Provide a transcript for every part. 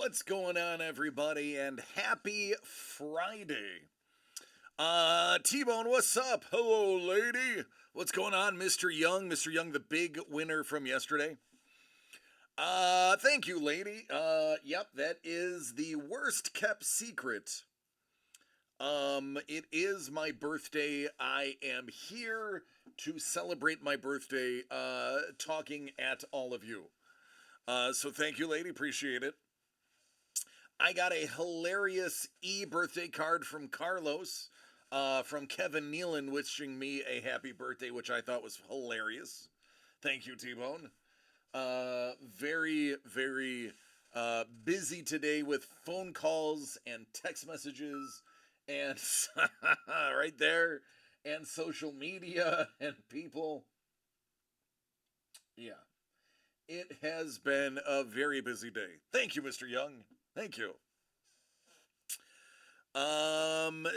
What's going on, everybody? And happy Friday. T-Bone, what's up? Hello, lady. What's going on, Mr. Young? Mr. Young, the big winner from yesterday. Thank you, lady. Yep, that is the worst kept secret. It is my birthday. I am here to celebrate my birthday, talking at all of you. So thank you, lady. Appreciate it. I got a hilarious birthday card from Carlos, from Kevin Nealon, wishing me a happy birthday, which I thought was hilarious. Thank you, T Bone. Very busy today with phone calls and text messages and right there, and social media and people. Yeah, it has been a very busy day. Thank you, Mr. Young. Thank you.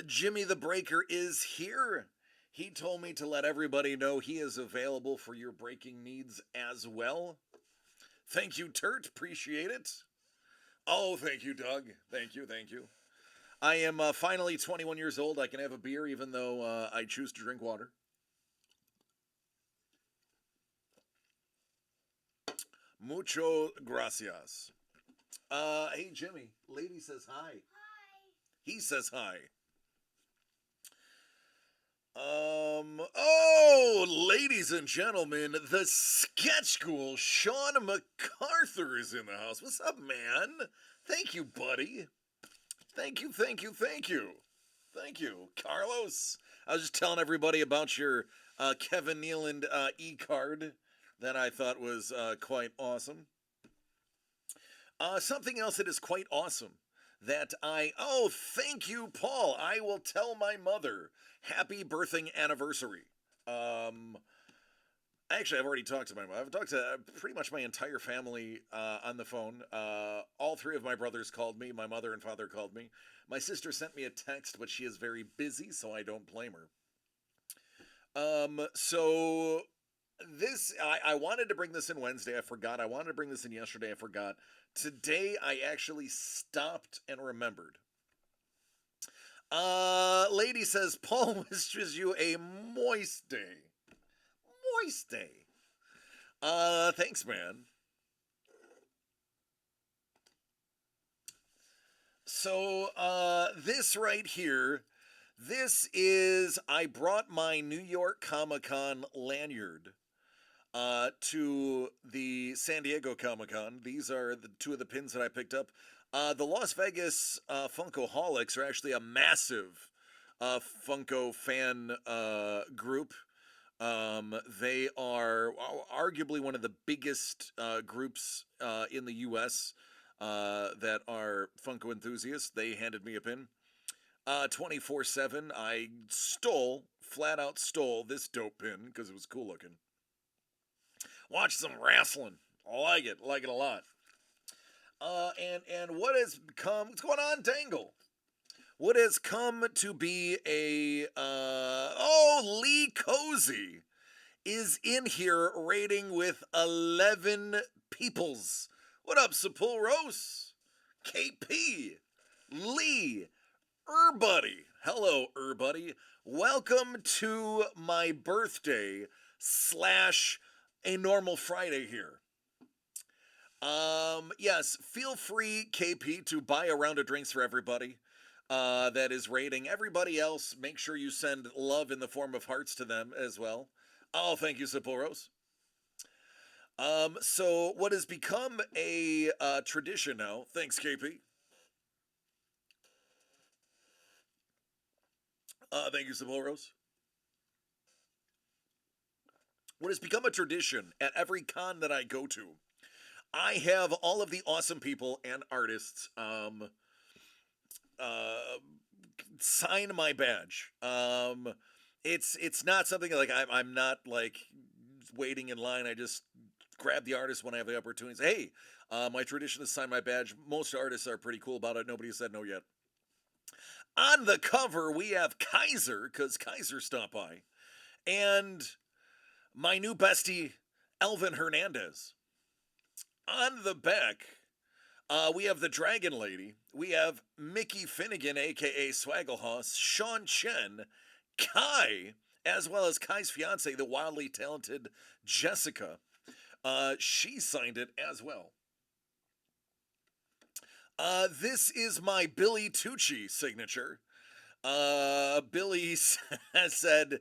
Jimmy the Breaker is here. He told me to let everybody know he is available for your breaking needs as well. Thank you, Turt. Appreciate it. Oh, thank you, Doug. Thank you. I am finally 21 years old. I can have a beer even though I choose to drink water. Mucho gracias. Hey, Jimmy. Lady says hi. He says hi. Ladies and gentlemen, the sketch school, Sean MacArthur is in the house. What's up, man? Thank you, buddy. Thank you. Carlos, I was just telling everybody about your Kevin Nealon e-card that I thought was quite awesome. Something else that is quite awesome thank you, Paul. I will tell my mother happy birthing anniversary. Um, Actually, I've already talked to my mom. I've talked to pretty much my entire family on the phone. All three of my brothers called me. My mother and father called me. My sister sent me a text, but she is very busy, so I don't blame her. So I wanted to bring this in Wednesday. I forgot. I wanted to bring this in yesterday. I forgot. Today, I actually stopped and remembered. Lady says Paul wishes you a moist day. Moist day. Thanks, man. So, this right here, this is, I brought my New York Comic Con lanyard to the San Diego Comic Con. These are the two of the pins that I picked up. The Las Vegas Funkoholics are actually a massive Funko fan group. They are arguably one of the biggest groups in the U.S. That are Funko enthusiasts. They handed me a pin. 24/7, I flat out stole this dope pin because it was cool looking. Watch some wrestling. I like it a lot. And what has become, what's going on, Dangle? What has come to be Lee Cozy is in here rating with 11 peoples. What up, Sepulros? KP, Lee, Buddy. Hello, Buddy. Welcome to my birthday slash a normal Friday here. Yes, feel free, KP, to buy a round of drinks for everybody that is rating. Everybody else, make sure you send love in the form of hearts to them as well. Oh, thank you, Sapporo's. So what has become a tradition now, thanks, KP. Thank you, Sapporo's. What has become a tradition at every con that I go to, I have all of the awesome people and artists uh, sign my badge. It's not something like I'm not like waiting in line. I just grab the artist when I have the opportunity. Say, hey, my tradition is sign my badge. Most artists are pretty cool about it. Nobody has said no yet. On the cover, we have Kaiser, because Kaiser stopped by, and my new bestie, Elvin Hernandez. On the back, We have the Dragon Lady. We have Mickey Finnegan, aka Swagglehoss, Sean Chen, Kai, as well as Kai's fiance, the wildly talented Jessica. She signed it as well. This is my Billy Tucci signature. Billy has said,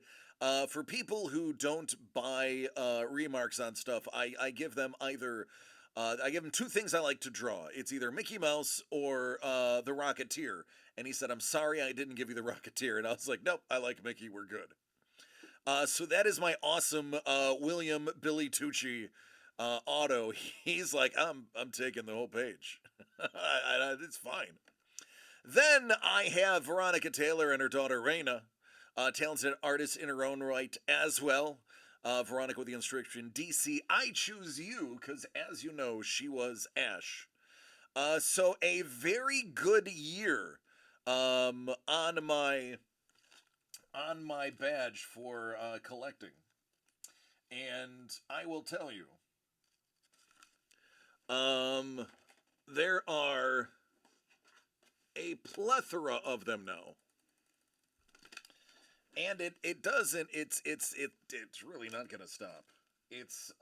for people who don't buy remarks on stuff, I give them either. I give him two things I like to draw. It's either Mickey Mouse or the Rocketeer. And he said, I'm sorry I didn't give you the Rocketeer. And I was like, nope, I like Mickey. We're good. So that is my awesome William Billy Tucci auto. He's like, I'm taking the whole page. It's fine. Then I have Veronica Taylor and her daughter Raina, talented artist in her own right as well. Veronica with the inscription, DC, I choose you, because as you know, she was Ash. So a very good year on my badge for collecting. And I will tell you, there are a plethora of them now. And it doesn't it's really not gonna stop. It's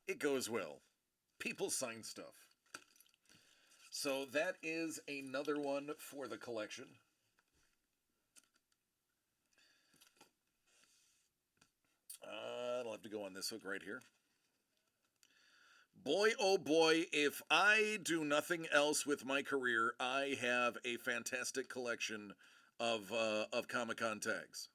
it goes well. People sign stuff. So that is another one for the collection. I'll have to go on this hook right here. Boy, oh boy, if I do nothing else with my career, I have a fantastic collection of Comic-Con tags.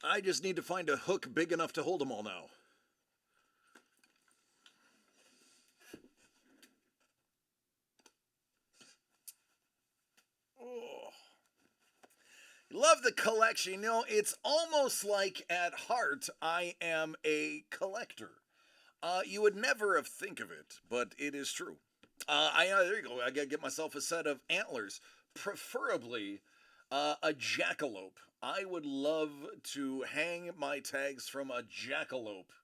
I just need to find a hook big enough to hold them all now. Oh. Love the collection. You know, it's almost like at heart I am a collector. You would never have think of it, but it is true. There you go. I gotta get myself a set of antlers, preferably a jackalope. I would love to hang my tags from a jackalope,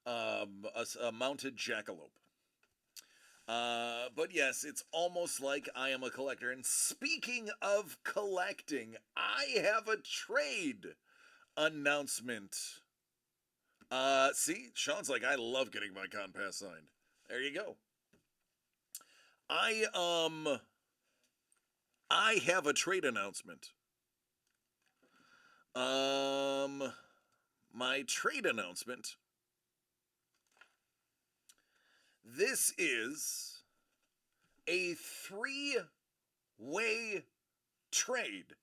a mounted jackalope. But yes, it's almost like I am a collector. And speaking of collecting, I have a trade announcement. See, Sean's like, I love getting my Compass signed. There you go. I I have a trade announcement. My trade announcement. This is a three-way trade.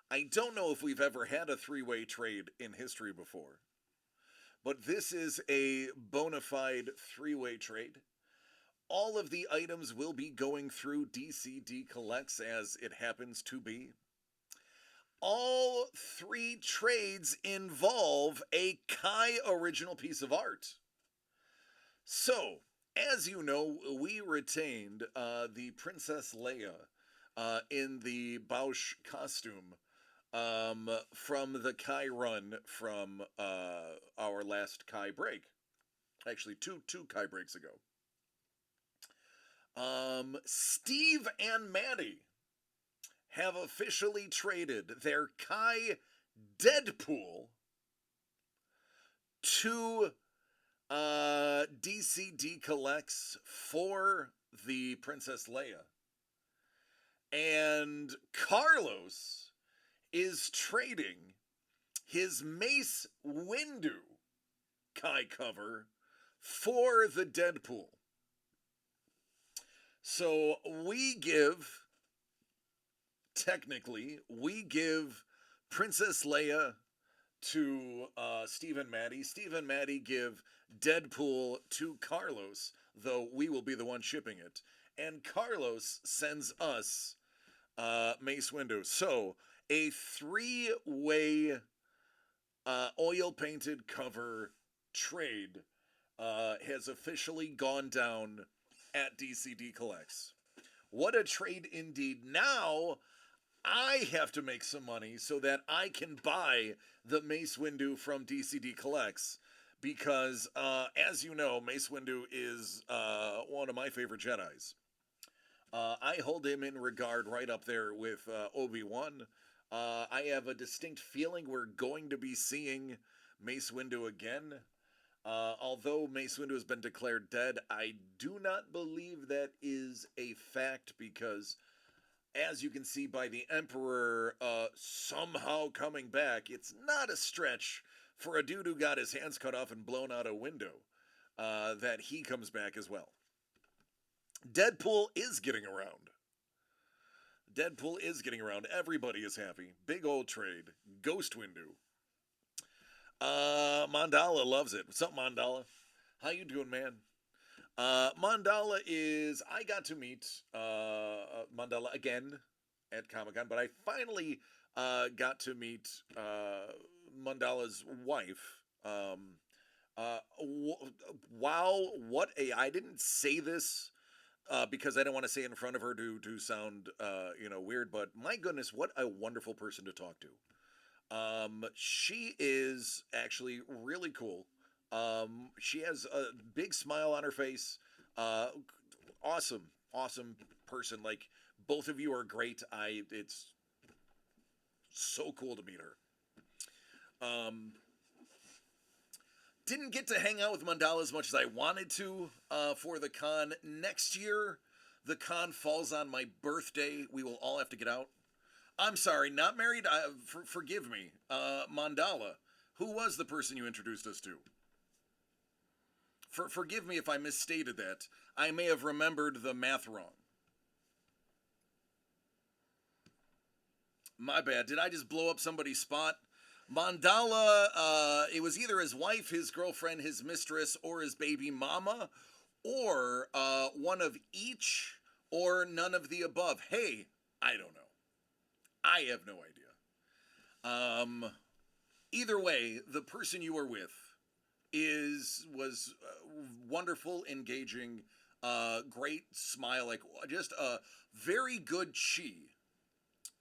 I don't know if we've ever had a three-way trade in history before, but this is a bona fide three-way trade. All of the items will be going through DCD Collects as it happens to be. All three trades involve a Kai original piece of art. So, as you know, we retained the Princess Leia in the Bausch costume from the Kai run from our last Kai break. Actually, two Kai breaks ago. Steve and Maddie have officially traded their Kai Deadpool to DCD Collects for the Princess Leia. And Carlos is trading his Mace Windu Kai cover for the Deadpool. So technically, we give Princess Leia to Steve and Maddie. Steve and Maddie give Deadpool to Carlos, though we will be the one shipping it. And Carlos sends us Mace Windu. So, a three-way oil-painted cover trade has officially gone down at DCD Collects. What a trade indeed. Now I have to make some money so that I can buy the Mace Windu from DCD Collects. Because, as you know, Mace Windu is one of my favorite Jedi's. I hold him in regard right up there with Obi-Wan. I have a distinct feeling we're going to be seeing Mace Windu again. Although Mace Windu has been declared dead, I do not believe that is a fact because, as you can see by the Emperor somehow coming back, it's not a stretch for a dude who got his hands cut off and blown out a window that he comes back as well. Deadpool is getting around. Deadpool is getting around. Everybody is happy. Big old trade. Ghost Windu. Mandala loves it. What's up, Mandala? How you doing, man? Mandala is. I got to meet Mandala again at Comic Con, but I finally got to meet Mandala's wife. Wow, what a! I didn't say this because I don't want to say it in front of her to sound weird, but my goodness, what a wonderful person to talk to. She is actually really cool. She has a big smile on her face. Awesome, awesome person. Like both of you are great. It's so cool to meet her. Didn't get to hang out with Mandala as much as I wanted to for the con. Next year, the con falls on my birthday. We will all have to get out. I'm sorry, not married. Forgive me, Mandala. Who was the person you introduced us to? Forgive me if I misstated that. I may have remembered the math wrong. My bad. Did I just blow up somebody's spot? Mandala, it was either his wife, his girlfriend, his mistress, or his baby mama, or one of each, or none of the above. Hey, I don't know. I have no idea. Either way, the person you were with was wonderful, engaging, great smile, like just a very good chi.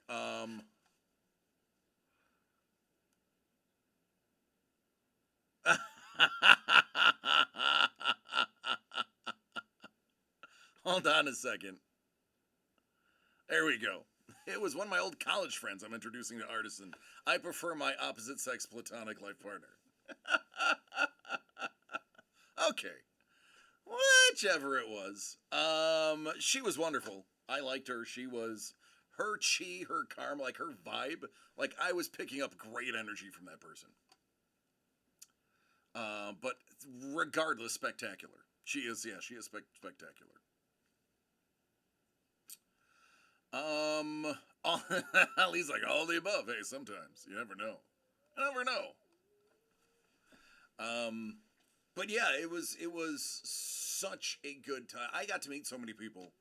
Um, Hold on a second. There we go. It was one of my old college friends I'm introducing to Artisan. I prefer my opposite sex platonic life partner. Okay. Whichever it was. She was wonderful. I liked her. She was her chi, her karma, like her vibe. Like I was picking up great energy from that person. But regardless, spectacular. She is, yeah, she is spectacular. Um, Lee's like all the above. Hey, sometimes you never know. You never know. Um, but yeah, it was such a good time. I got to meet so many people.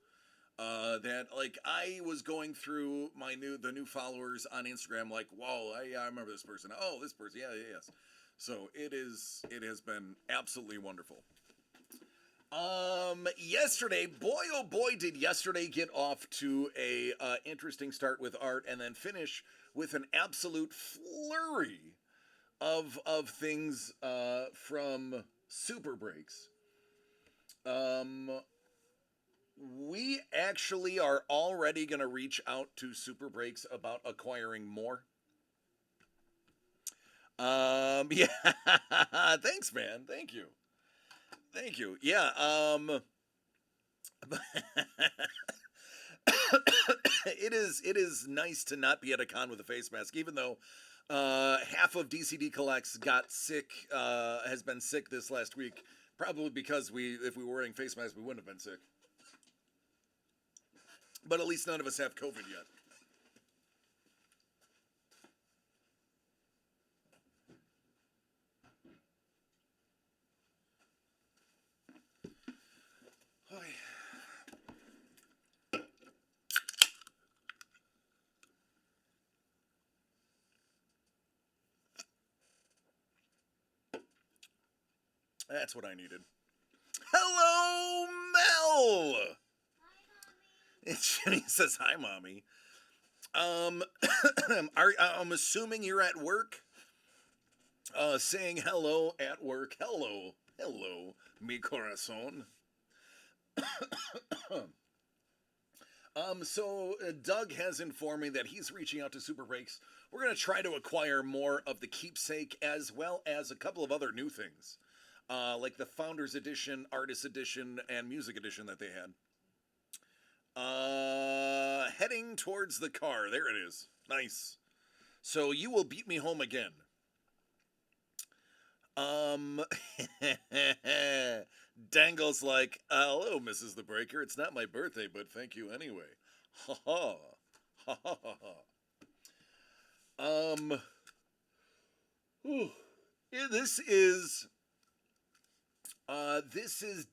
That like I was going through the new followers on Instagram. Like, whoa, I remember this person. Oh, this person. Yeah, yeah, yes. So it has been absolutely wonderful. Yesterday, boy, oh boy, did yesterday get off to a interesting start with art, and then finish with an absolute flurry of things from Super Breaks. Um, we actually are already going to reach out to Super Breaks about acquiring more. Yeah, thanks, man. Thank you. Thank you. Yeah. It is nice to not be at a con with a face mask, even though half of DCD Collects got sick, has been sick this last week. Probably because if we were wearing face masks, we wouldn't have been sick. But at least none of us have COVID yet. That's what I needed. Hello, Mel. Jimmy says, "Hi, mommy." Um, I'm assuming you're at work, saying hello at work. Hello, hello, mi corazón. So Doug has informed me that he's reaching out to Super Breaks. We're going to try to acquire more of the keepsake as well as a couple of other new things, like the Founders Edition, Artist Edition, and Music Edition that they had. Heading towards the car. There it is. Nice. So you will beat me home again. Um, Dangle's like, hello, Mrs. the Breaker. It's not my birthday, but thank you anyway. Ha ha. Ha ha ha ha. Whew. This is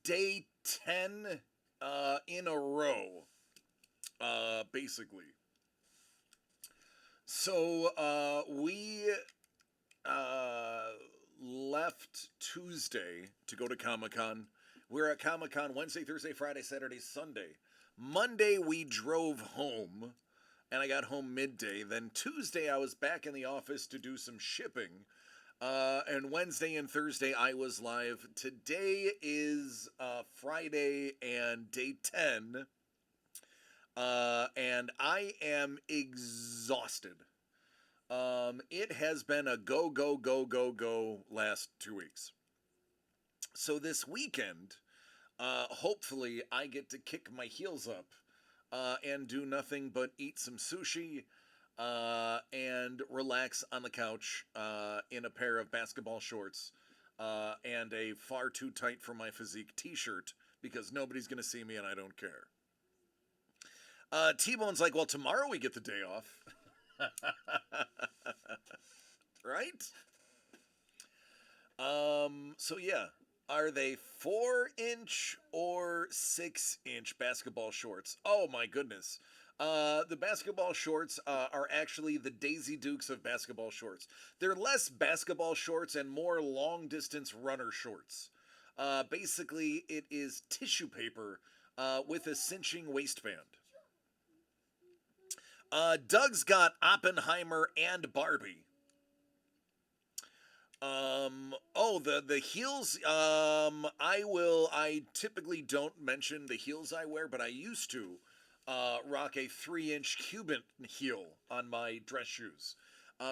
day 10 in a row. Basically. So we left Tuesday to go to Comic-Con. We're at Comic-Con Wednesday, Thursday, Friday, Saturday, Sunday. Monday we drove home, and I got home midday. Then Tuesday I was back in the office to do some shipping. And Wednesday and Thursday I was live. Today is Friday and day 10. And I am exhausted. It has been a go, go, go, go, go last 2 weeks. So this weekend, hopefully I get to kick my heels up and do nothing but eat some sushi and relax on the couch in a pair of basketball shorts and a far too tight for my physique t-shirt because nobody's going to see me and I don't care. T-Bone's like, well, tomorrow we get the day off. Right? So yeah. Are they 4-inch or 6-inch basketball shorts? Oh my goodness. The basketball shorts are actually the Daisy Dukes of basketball shorts. They're less basketball shorts and more long distance runner shorts. Basically, it is tissue paper with a cinching waistband. Doug's got Oppenheimer and Barbie. The heels, I typically don't mention the heels I wear, but I used to, rock a 3-inch Cuban heel on my dress shoes.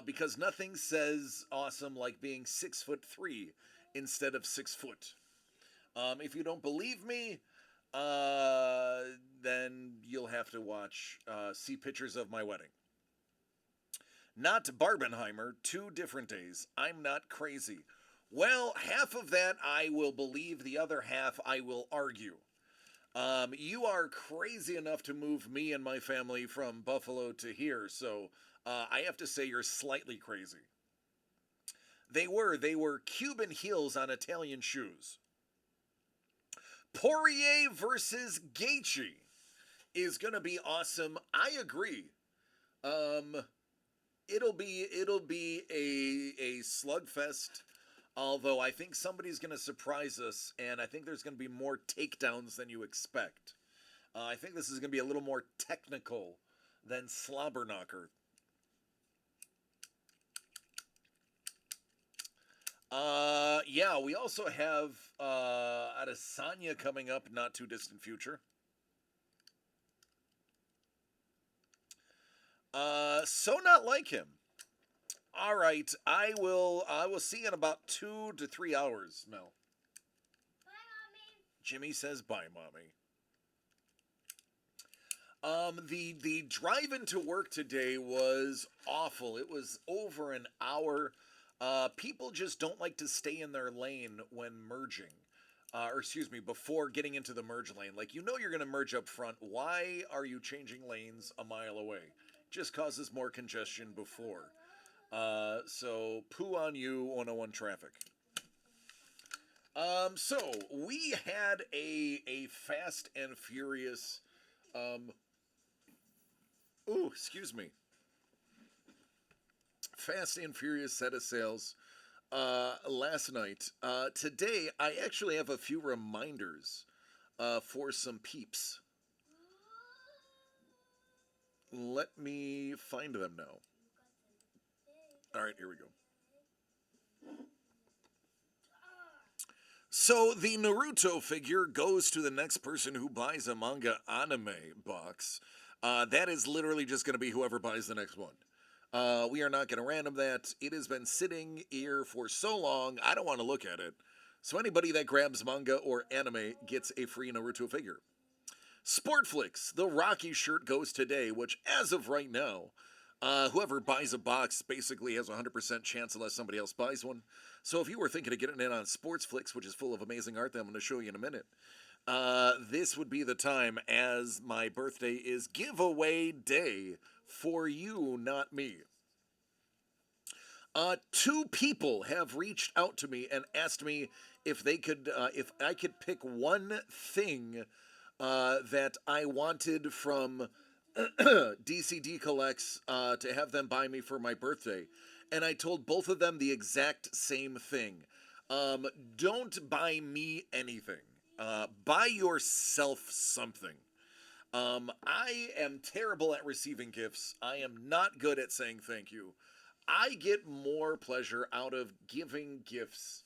Because nothing says awesome like being 6'3" instead of 6 foot. If you don't believe me, then you'll have to see pictures of my wedding. Not Barbenheimer, 2 different days. I'm not crazy. Well, half of that I will believe, the other half I will argue. You are crazy enough to move me and my family from Buffalo to here, so I have to say you're slightly crazy. They were Cuban heels on Italian shoes. Poirier versus Gaethje is gonna be awesome. I agree. It'll be a slugfest. Although I think somebody's going to surprise us, and I think there's going to be more takedowns than you expect. I think this is going to be a little more technical than Slobberknocker. Yeah, we also have Adesanya coming up, not too distant future. So not like him. All right, I will see you in about 2 to 3 hours, Mel. Bye, Mommy. Jimmy says bye, Mommy. The drive into work today was awful. It was over an hour. People just don't like to stay in their lane when merging. Before getting into the merge lane. Like, you know you're going to merge up front. Why are you changing lanes a mile away? Just causes more congestion before. So poo on you, 101 traffic. So we had a Fast and Furious, excuse me. Fast and Furious set of sales, last night. Today I actually have a few reminders, for some peeps. Let me find them now. All right, here we go. So the Naruto figure goes to the next person who buys a manga anime box. That is literally just going to be whoever buys the next one. We are not going to random that. It has been sitting here for so long, I don't want to look at it. So anybody that grabs manga or anime gets a free Naruto figure. Sportflix, the Rocky shirt goes today, which as of right now, whoever buys a box basically has a 100% chance unless somebody else buys one. So if you were thinking of getting in on Sportsflix, which is full of amazing art that I'm going to show you in a minute, this would be the time, as my birthday is giveaway day for you, not me. Two people have reached out to me and asked me if they could, if I could pick one thing that I wanted from DCD Collects to have them buy me for my birthday. And I told both of them the exact same thing. Don't buy me anything. Buy yourself something. I am terrible at receiving gifts. I am not good at saying thank you. I get more pleasure out of giving gifts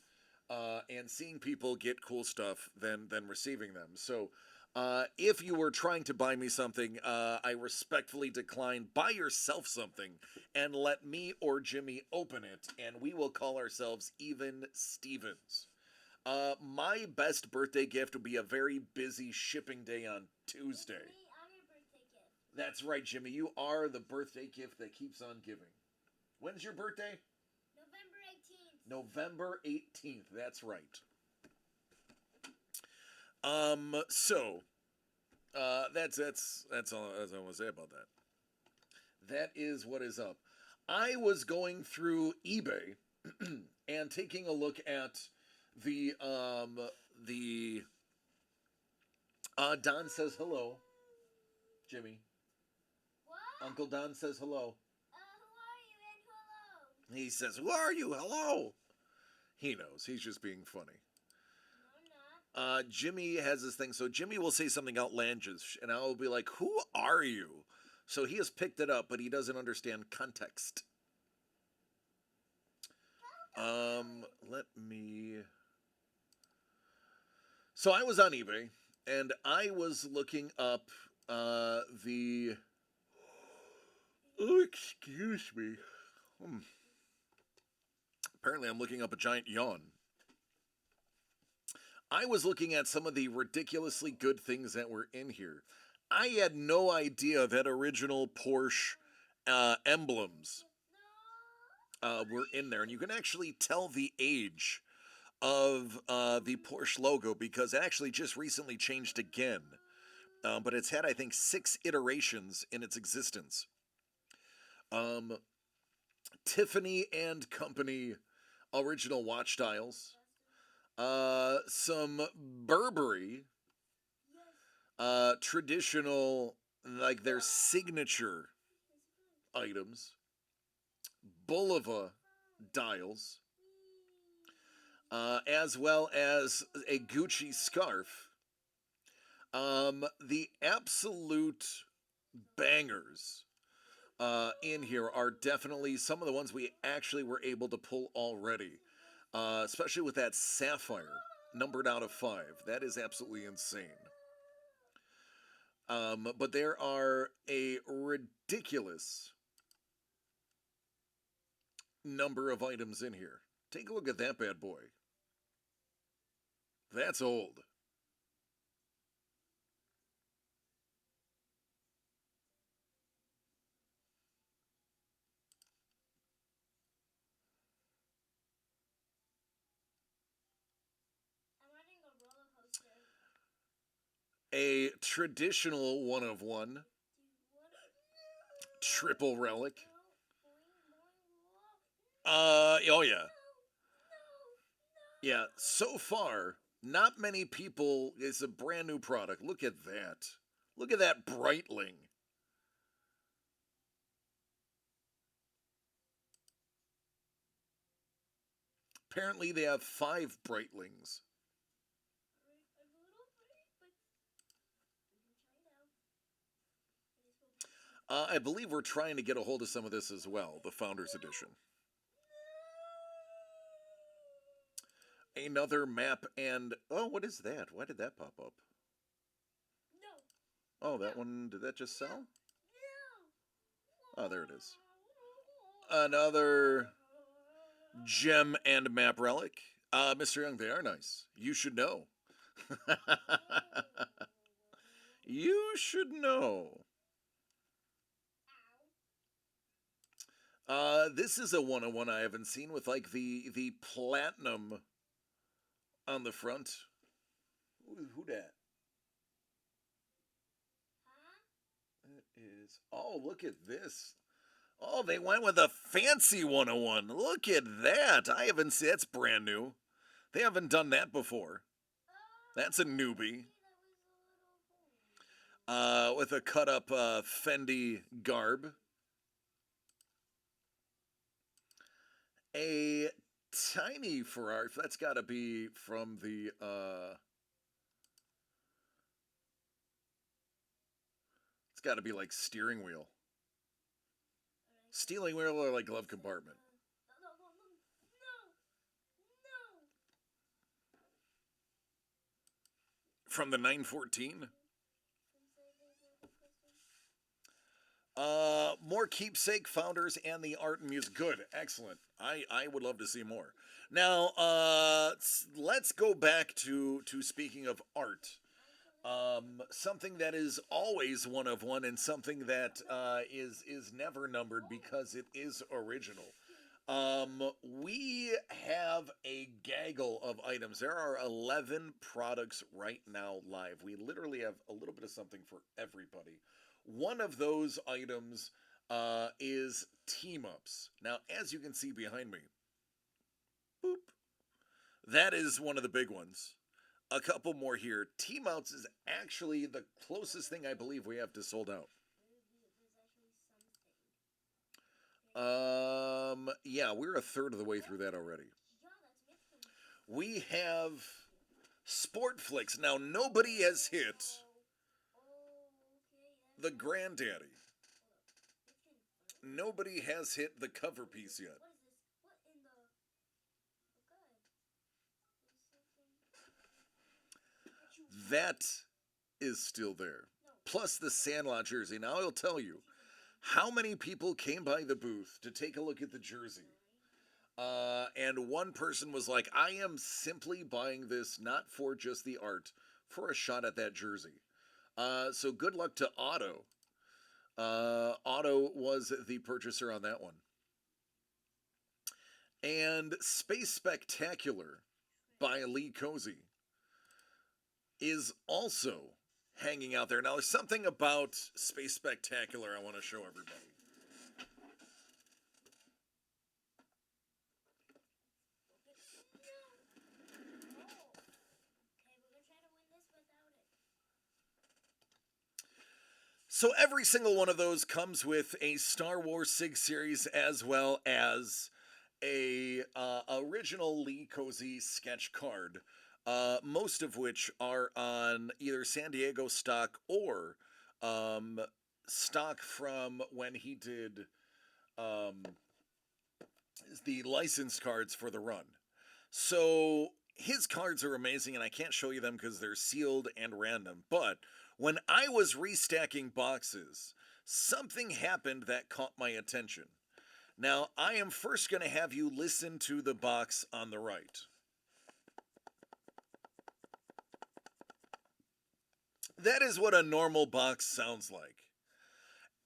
and seeing people get cool stuff than receiving them. So if you were trying to buy me something, I respectfully decline. Buy yourself something and let me or Jimmy open it, and we will call ourselves Even Stevens. My best birthday gift would be a very busy shipping day on Tuesday. I'm your birthday gift. That's right, Jimmy. You are the birthday gift that keeps on giving. When's your birthday? November 18th. November 18th. That's right. So that's all I want to say about that. That is what is up. I was going through eBay and taking a look at the Don says hello. Jimmy. What? Uncle Don says hello. Who are you and hello? He says, "Who are you? Hello." He knows. He's just being funny. No, I'm not. Jimmy has this thing. So Jimmy will say something outlandish, and I'll be like, "Who are you?" So he has picked it up, but he doesn't understand context. Let me. So I was on eBay, and I was looking up the. Oh, excuse me. Apparently, I'm looking up a giant yawn. I was looking at some of the ridiculously good things that were in here. I had no idea that original Porsche emblems were in there, and you can actually tell the age of the Porsche logo because it actually just recently changed again. But it's had, I think, 6 iterations in its existence. Tiffany and Company original watch dials. Some Burberry traditional, like their signature items. Bulova dials. As well as a Gucci scarf. The absolute bangers in here are definitely some of the ones we actually were able to pull already. Especially with that sapphire numbered out of 5. That is absolutely insane. But there are a ridiculous number of items in here. Take a look at that bad boy. That's old. I'm riding a roller coaster. A traditional one of one. Triple relic. Oh yeah. Yeah, so far, not many people, it's a brand new product. Look at that. Look at that Breitling. Apparently they have 5 Breitlings. I believe we're trying to get a hold of some of this as well, the Founders Edition. Another map and... Oh, what is that? Why did that pop up? No. Oh, that one, did that just sell? No. Oh, there it is. Another gem and map relic. Mr. Young, they are nice. You should know. You should know. This is a 101 I haven't seen with like the platinum on the front. Who that? It is. Oh, look at this. Oh, they went with a fancy 101. Look at that. I haven't seen. That's brand new. They haven't done that before. That's a newbie. With a cut up Fendi garb. A tiny Ferrari. That's got to be from the. It's got to be like steering wheel. Steering wheel or like glove compartment. From the 914. More keepsake founders and the art and music. Good, excellent. I would love to see more. Now, let's go back to speaking of art. Something that is always one of one, and something that is never numbered because it is original. We have a gaggle of items. There are 11 products right now live. We literally have a little bit of something for everybody. One of those items is team ups. Now, as you can see behind me, boop, that is one of the big ones. A couple more here. Team ups is actually the closest thing I believe we have to sold out. Yeah, we're a third of the way through that already. We have Sportflix. Now, nobody has hit the Granddaddy. Nobody has hit the cover piece yet. That is still there. Plus the Sandlot jersey. Now, I'll tell you, how many people came by the booth to take a look at the jersey? And one person was like, I am simply buying this not for just the art, for a shot at that jersey. So good luck to Otto. Otto was the purchaser on that one. And Space Spectacular by Lee Cozy is also hanging out there. Now, there's something about Space Spectacular I want to show everybody. So every single one of those comes with a Star Wars SIG series as well as a original Lee Cozy sketch card, most of which are on either San Diego stock or stock from when he did the licensed cards for the run. So his cards are amazing, and I can't show you them because they're sealed and random, but when I was restacking boxes, something happened that caught my attention. Now, I am first going to have you listen to the box on the right. That is what a normal box sounds like.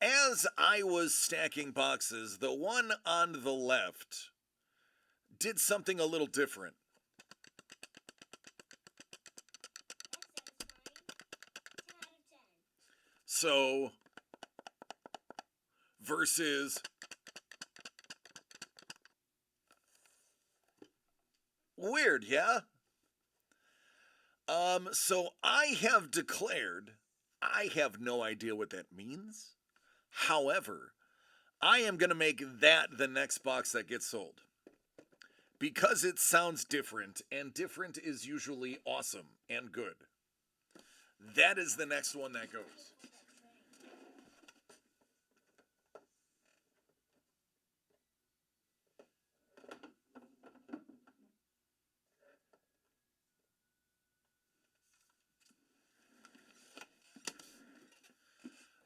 As I was stacking boxes, the one on the left did something a little different. So, versus weird, yeah? So I have declared, I have no idea what that means. However, I am going to make that the next box that gets sold. Because it sounds different, and different is usually awesome and good. That is the next one that goes.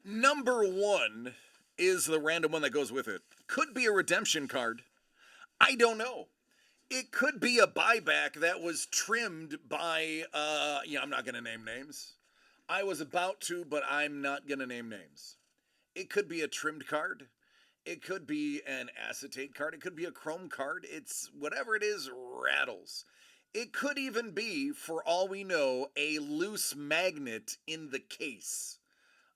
Number one is the random one that goes with it. Could be a redemption card. I don't know. It could be a buyback that was trimmed by, I'm not going to name names. I was about to, but I'm not going to name names. It could be a trimmed card. It could be an acetate card. It could be a chrome card. It's whatever it is, rattles. It could even be, for all we know, a loose magnet in the case.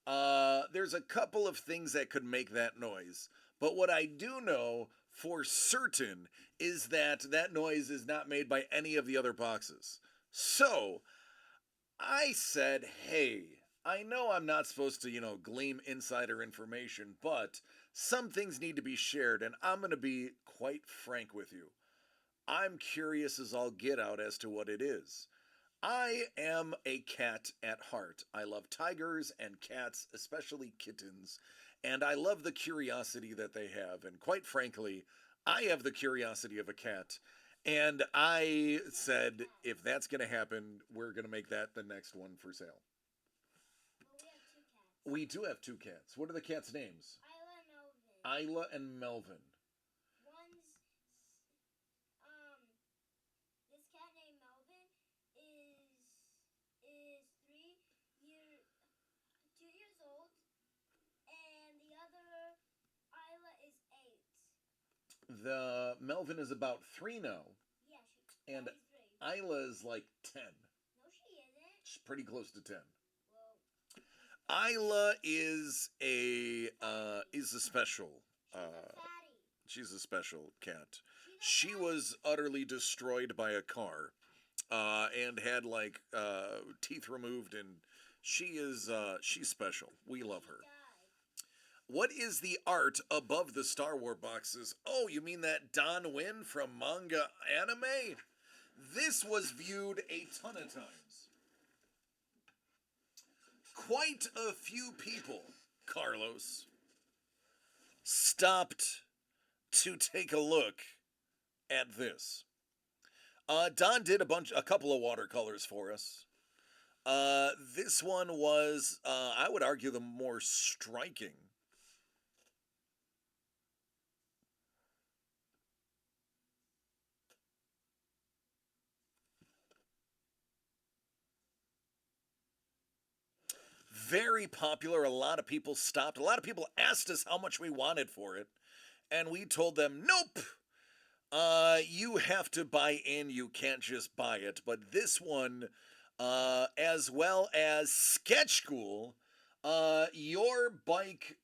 There's a couple of things that could make that noise. But what I do know for certain is that that noise is not made by any of the other boxes. So I said, hey, I know I'm not supposed to, glean insider information, but some things need to be shared, and I'm going to be quite frank with you. I'm curious as all get out as to what it is. I am a cat at heart. I love tigers and cats, especially kittens, and I love the curiosity that they have. And quite frankly, I have the curiosity of a cat. And I said, if that's going to happen, we're going to make that the next one for sale. Well, we have two cats. We do have two cats. What are the cats' names? Isla and Melvin. Isla and Melvin. One's this cat named Melvin is 2 years old, and the other Isla is 8. The Melvin is about 3 now, Yeah, and she's 3. Isla is like 10. No, she isn't. She's pretty close to 10. Well, Isla is a special. she's a fatty. She's a special cat. She's She a was utterly destroyed by a car, and had like teeth removed, and she's special. We love her. died. What is the art above the Star Wars boxes? Oh, you mean that Don Wynn from manga anime? This was viewed a ton of times. Quite a few people, Carlos, stopped to take a look at this. Don did a couple of watercolors for us. This one was, I would argue, the more striking. Very popular. A lot of people stopped. A lot of people asked us how much we wanted for it. And we told them, nope. You have to buy in. You can't just buy it. But this one, as well as Sketch School, your bike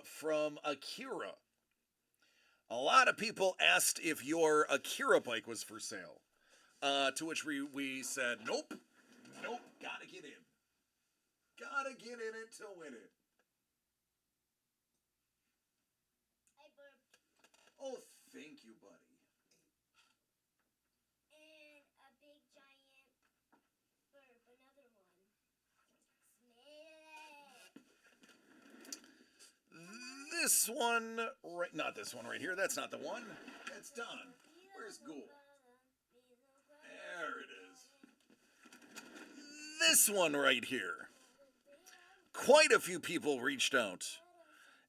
from Akira. A lot of people asked if your Akira bike was for sale. To which we said, nope. Nope. Gotta get in. Gotta get in it to win it. I burped. Oh, thank you, buddy. And a big giant burp. Another one. Smell it. This one, right? Not this one right here. That's not the one. That's Don. Where's Ghoul? There it is. This one right here. Quite a few people reached out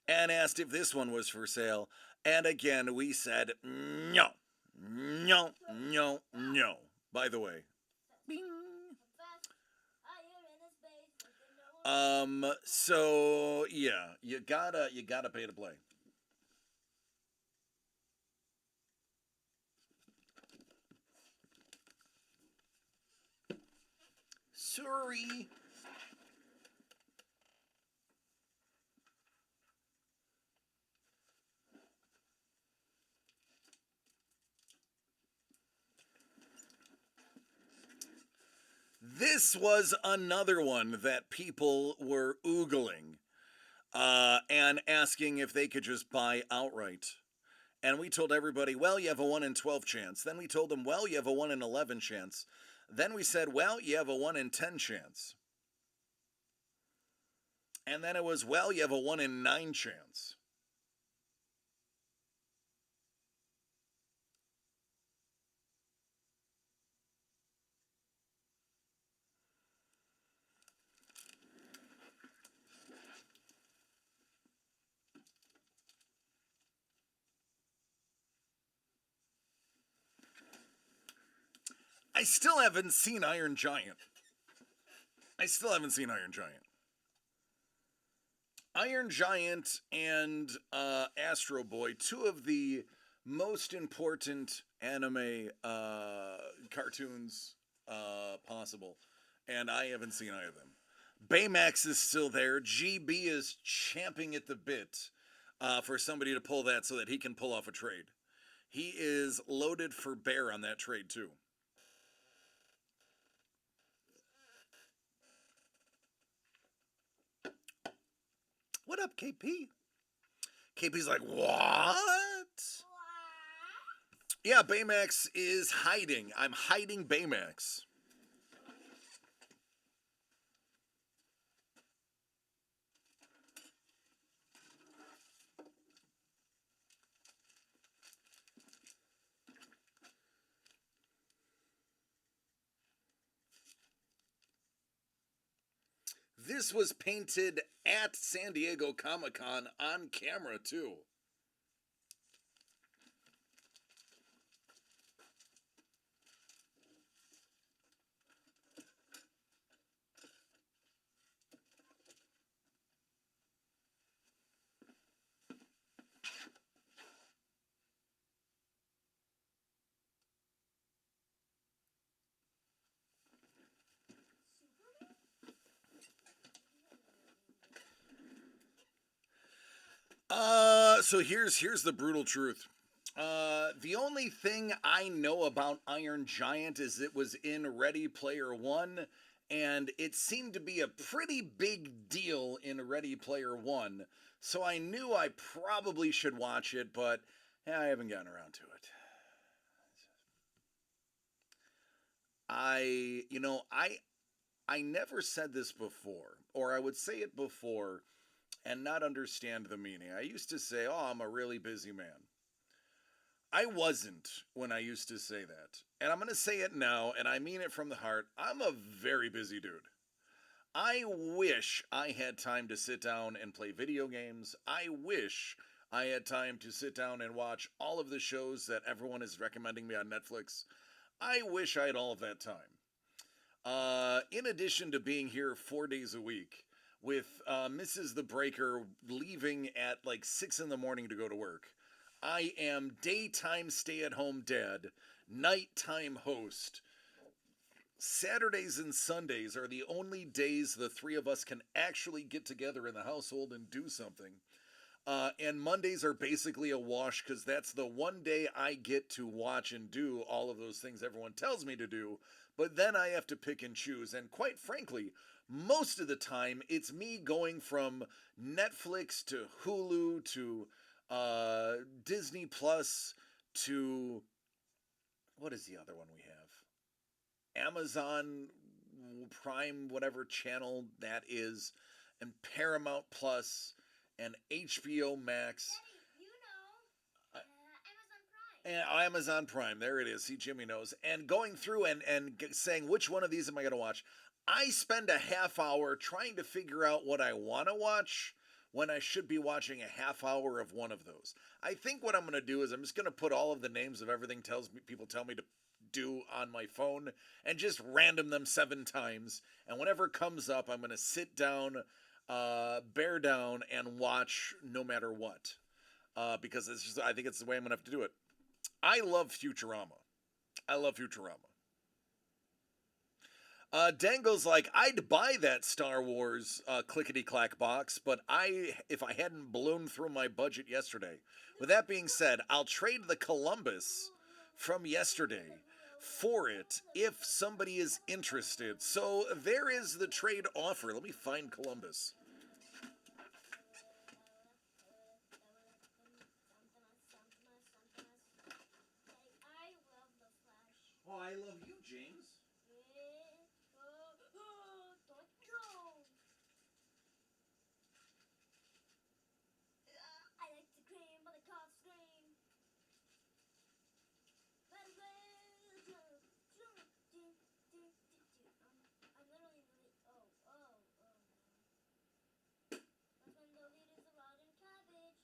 and asked if this one was for sale. And again, we said no, no, no, no. By the way, bing. So yeah, you gotta pay to play. Sorry. This was another one that people were oogling and asking if they could just buy outright. And we told everybody, well, you have a 1 in 12 chance. Then we told them, well, you have a 1 in 11 chance. Then we said, well, you have a 1 in 10 chance. And then it was, well, you have a 1 in 9 chance. I still haven't seen Iron Giant. I still haven't seen Iron Giant. Iron Giant and Astro Boy, two of the most important anime cartoons possible, and I haven't seen either of them. Baymax is still there. GB is champing at the bit for somebody to pull that so that he can pull off a trade. He is loaded for bear on that trade, too. What up, KP? KP's like, what? Yeah, Baymax is hiding. I'm hiding Baymax. This was painted at San Diego Comic-Con on camera, too. So here's the brutal truth. The only thing I know about Iron Giant is it was in Ready Player One, and it seemed to be a pretty big deal in Ready Player One. So I knew I probably should watch it, but I haven't gotten around to it. I never said this before, or I would say it before and not understand the meaning. I used to say, "Oh, I'm a really busy man." I wasn't when I used to say that. And I'm going to say it now, and I mean it from the heart. I'm a very busy dude. I wish I had time to sit down and play video games. I wish I had time to sit down and watch all of the shows that everyone is recommending me on Netflix. I wish I had all of that time. In addition to being here 4 days a week, with Mrs. The Breaker leaving at like 6 in the morning to go to work, I am daytime stay-at-home dad, nighttime host. Saturdays and Sundays are the only days the three of us can actually get together in the household and do something. And Mondays are basically a wash because that's the one day I get to watch and do all of those things everyone tells me to do. But then I have to pick and choose. And quite frankly, most of the time it's me going from Netflix to Hulu to Disney Plus to what is the other one we have? Amazon Prime, whatever channel that is, and Paramount Plus and HBO Max. Daddy, Amazon Prime. And Amazon Prime, there it is. See, Jimmy knows. And going through and saying which one of these am I going to watch. I spend a half hour trying to figure out what I want to watch when I should be watching a half hour of one of those. I think what I'm going to do is I'm just going to put all of the names of everything people tell me to do on my phone and just random them 7 times. And whenever it comes up, I'm going to sit down, bear down, and watch no matter what. Because I think it's the way I'm going to have to do it. I love Futurama. Dango's like, I'd buy that Star Wars clickety-clack box, but if I hadn't blown through my budget yesterday. With that being said, I'll trade the Columbus from yesterday for it if somebody is interested. So there is the trade offer. Let me find Columbus. I love the Flash. Oh, I love you, James. I like to cream, but I can't scream. I'm literally, oh. That's when the lead is allowed in cabbage.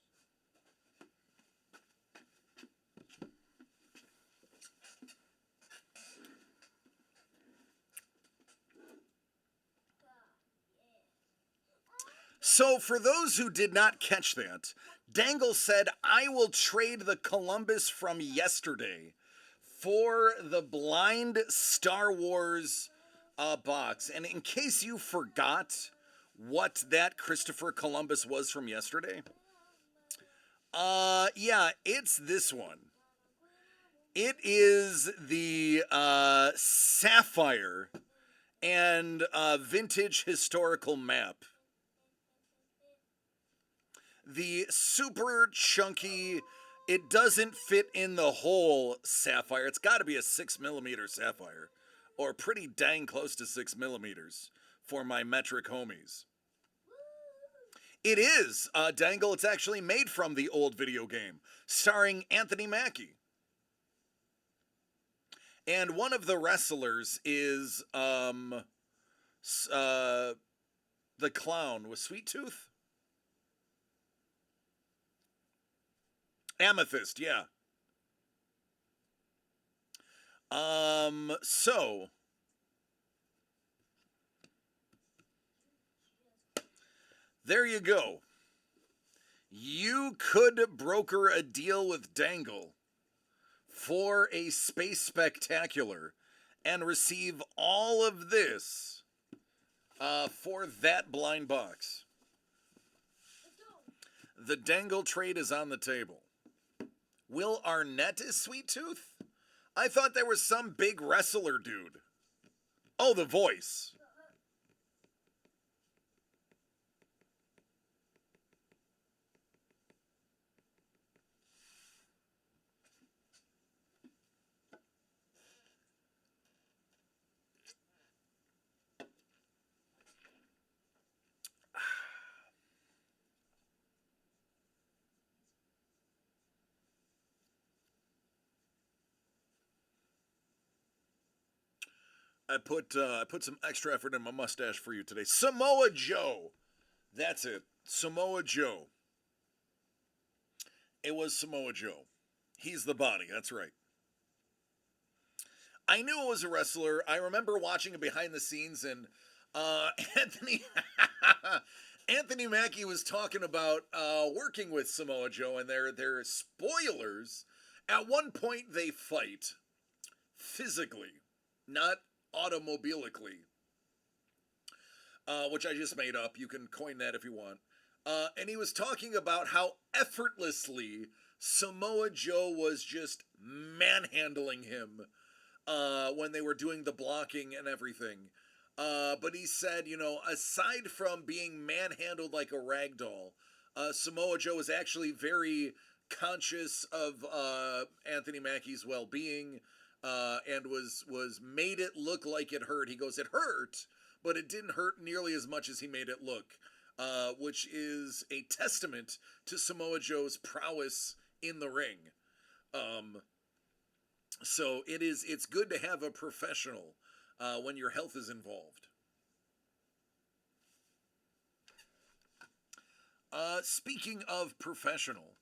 So, for those who did not catch that, Dangle said, I will trade the Columbus from yesterday for the blind Star Wars box. And in case you forgot what that Christopher Columbus was from yesterday, yeah, it's this one. It is the Sapphire and vintage historical map. The super chunky, it doesn't fit in the whole Sapphire. It's got to be a 6mm Sapphire, or pretty dang close to 6mm for my metric homies. It is, Dangle. It's actually made from the old video game, starring Anthony Mackie. And one of the wrestlers is the clown with Sweet Tooth. Amethyst, yeah. So there you go. You could broker a deal with Dangle for a space spectacular and receive all of this for that blind box. The Dangle trade is on the table. Will Arnett is Sweet Tooth? I thought there was some big wrestler dude. Oh, the voice. I put some extra effort in my mustache for you today. Samoa Joe. That's it. Samoa Joe. It was Samoa Joe. He's the body. That's right. I knew it was a wrestler. I remember watching it behind the scenes, and Anthony Anthony Mackie was talking about working with Samoa Joe, and their spoilers. At one point, they fight physically, not automobilically, which I just made up. You can coin that if you want. And he was talking about how effortlessly Samoa Joe was just manhandling him when they were doing the blocking and everything. But he said, you know, aside from being manhandled like a rag doll, Samoa Joe is actually very conscious of Anthony Mackie's well-being, and was made it look like it hurt. He goes, it hurt, but it didn't hurt nearly as much as he made it look, which is a testament to Samoa Joe's prowess in the ring. So it's good to have a professional when your health is involved. Speaking of professional,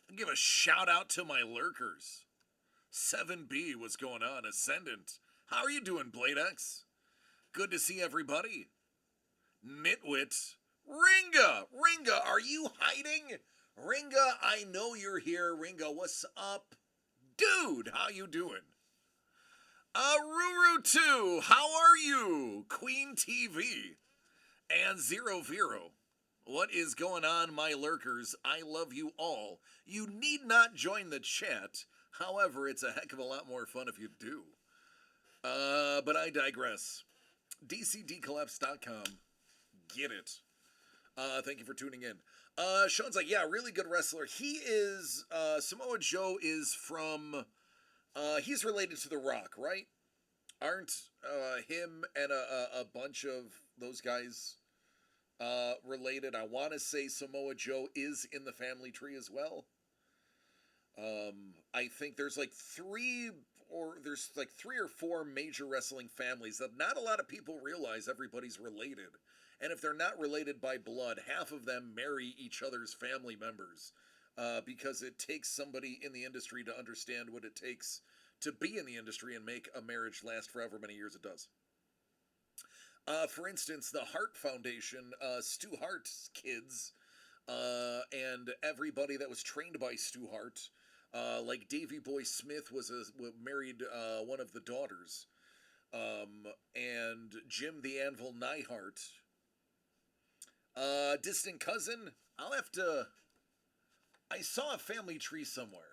I'll give a shout out to my lurkers. 7B, what's going on? Ascendant. How are you doing, Blade X? Good to see everybody. Nitwit. Ringa! Ringa, are you hiding? Ringa, I know you're here. Ringa, what's up? Dude, how you doing? Ruru2, how are you? Queen TV. And Zero Vero. What is going on, my lurkers? I love you all. You need not join the chat. However, it's a heck of a lot more fun if you do. But I digress. DCDcollapse.com. Get it. Thank you for tuning in. Sean's like, yeah, really good wrestler. He is, Samoa Joe is from, he's related to The Rock, right? Aren't him and a bunch of those guys related? I want to say Samoa Joe is in the family tree as well. I think there's like three or four major wrestling families that not a lot of people realize everybody's related. And if they're not related by blood, half of them marry each other's family members, because it takes somebody in the industry to understand what it takes to be in the industry and make a marriage last for however many years it does. For instance, the Hart Foundation, Stu Hart's kids, and everybody that was trained by Stu Hart, like Davy Boy Smith married one of the daughters, and Jim the Anvil Neihart, distant cousin. I'll have to. I saw a family tree somewhere.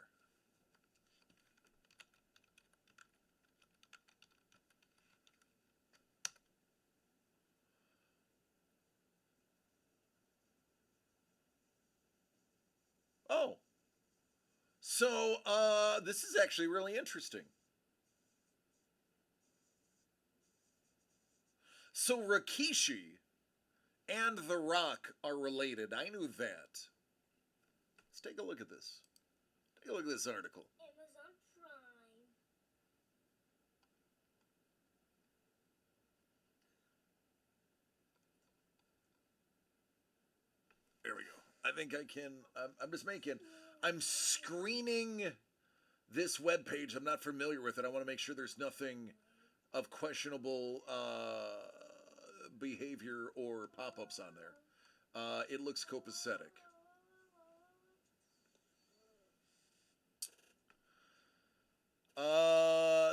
Oh, so this is actually really interesting. So Rikishi and The Rock are related. I knew that. Let's take a look at this. Take a look at this article. Amazon Prime. There we go. I think I can. I'm just making. I'm screening this web page. I'm not familiar with it. I want to make sure there's nothing of questionable behavior or pop-ups on there. It looks copacetic.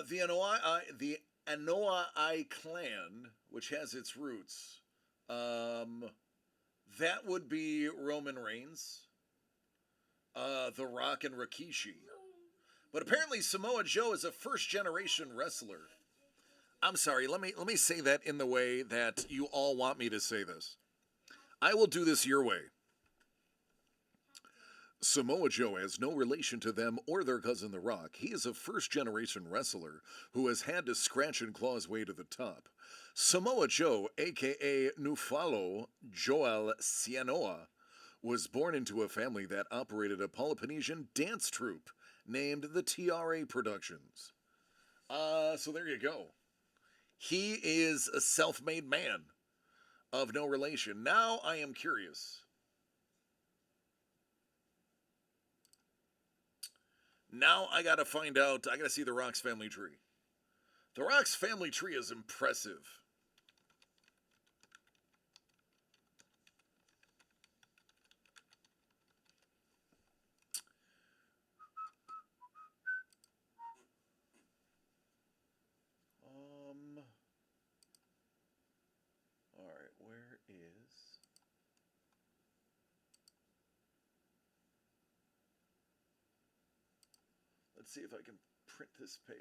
The Anoa'i clan, which has its roots, that would be Roman Reigns, The Rock, and Rikishi. But apparently Samoa Joe is a first-generation wrestler. I'm sorry. Let me say that in the way that you all want me to say this. I will do this your way. Samoa Joe has no relation to them or their cousin The Rock. He is a first-generation wrestler who has had to scratch and claw his way to the top. Samoa Joe, aka Nufalo Joel Sianoa, was born into a family that operated a Peloponnesian dance troupe named the TRA Productions. So there you go. He is a self-made man of no relation. Now I am curious. Now I gotta find out. I gotta see The Rock's family tree. The Rock's family tree is impressive. All right, where is? Let's see if I can print this page.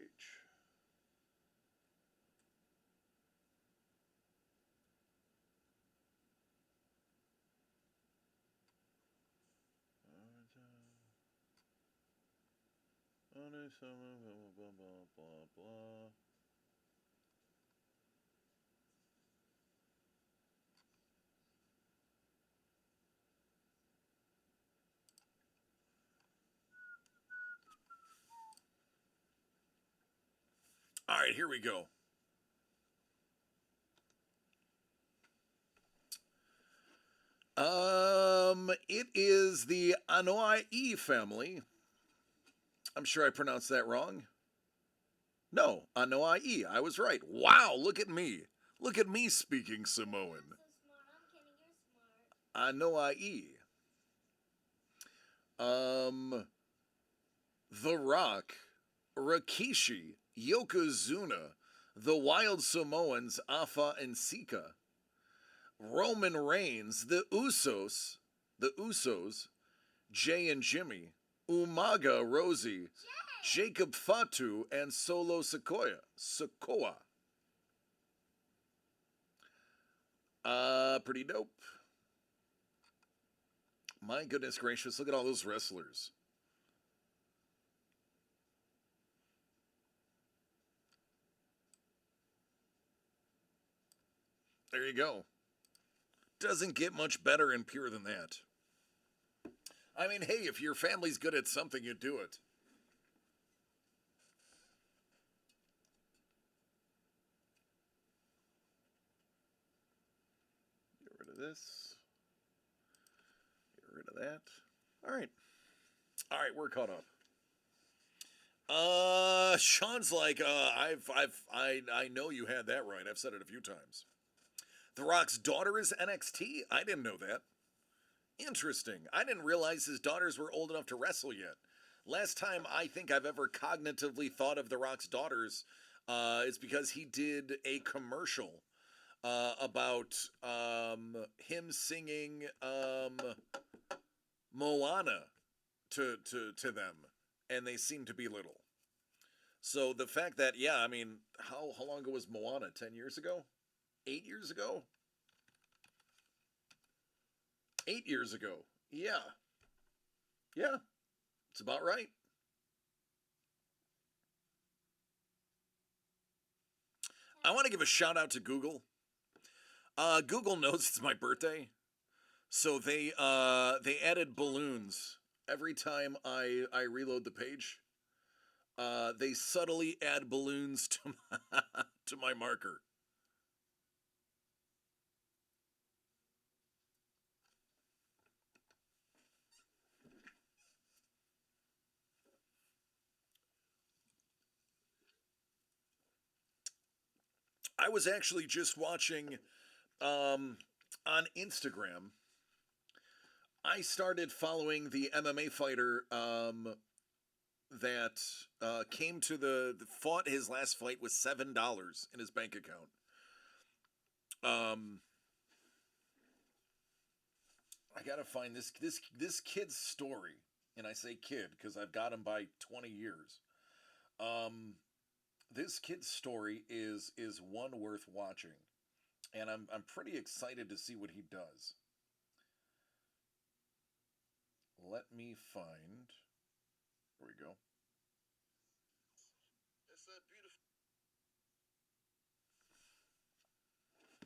Blah blah blah blah. All right, here we go. It is the Anoa'i family. I'm sure I pronounced that wrong. No, Anoa'i. I was right. Wow, look at me. Look at me speaking Samoan. I'm so smart. I'm kidding. You're smart. Anoa'i. The Rock, Rikishi, Yokozuna, the Wild Samoans, Afa and Sika, Roman Reigns, the Usos, Jay and Jimmy, Umaga Rosie, Jacob Fatu, and Solo Sokoa. Pretty dope. My goodness gracious, look at all those wrestlers. There you go. Doesn't get much better and pure than that. I mean, hey, if your family's good at something, you do it. Get rid of this. Get rid of that. All right. All right, we're caught up. Sean's like, I know you had that right. I've said it a few times. The Rock's daughter is NXT? I didn't know that. Interesting. I didn't realize his daughters were old enough to wrestle yet. Last time I think I've ever cognitively thought of The Rock's daughters is because he did a commercial about him singing Moana to them, and they seem to be little. So the fact that, yeah, I mean, how long ago was Moana? 10 years ago? 8 years ago? 8 years ago. Yeah. Yeah. It's about right. I want to give a shout out to Google. Google knows it's my birthday, so they added balloons every time I reload the page. They subtly add balloons to to my marker. I was actually just watching on Instagram. I started following the MMA fighter that came to fought his last fight with $7 in his bank account. Um, I gotta find this kid's story, and I say kid because I've got him by 20 years. Um, this kid's story is one worth watching, and I'm pretty excited to see what he does. Let me find. Here we go. It's that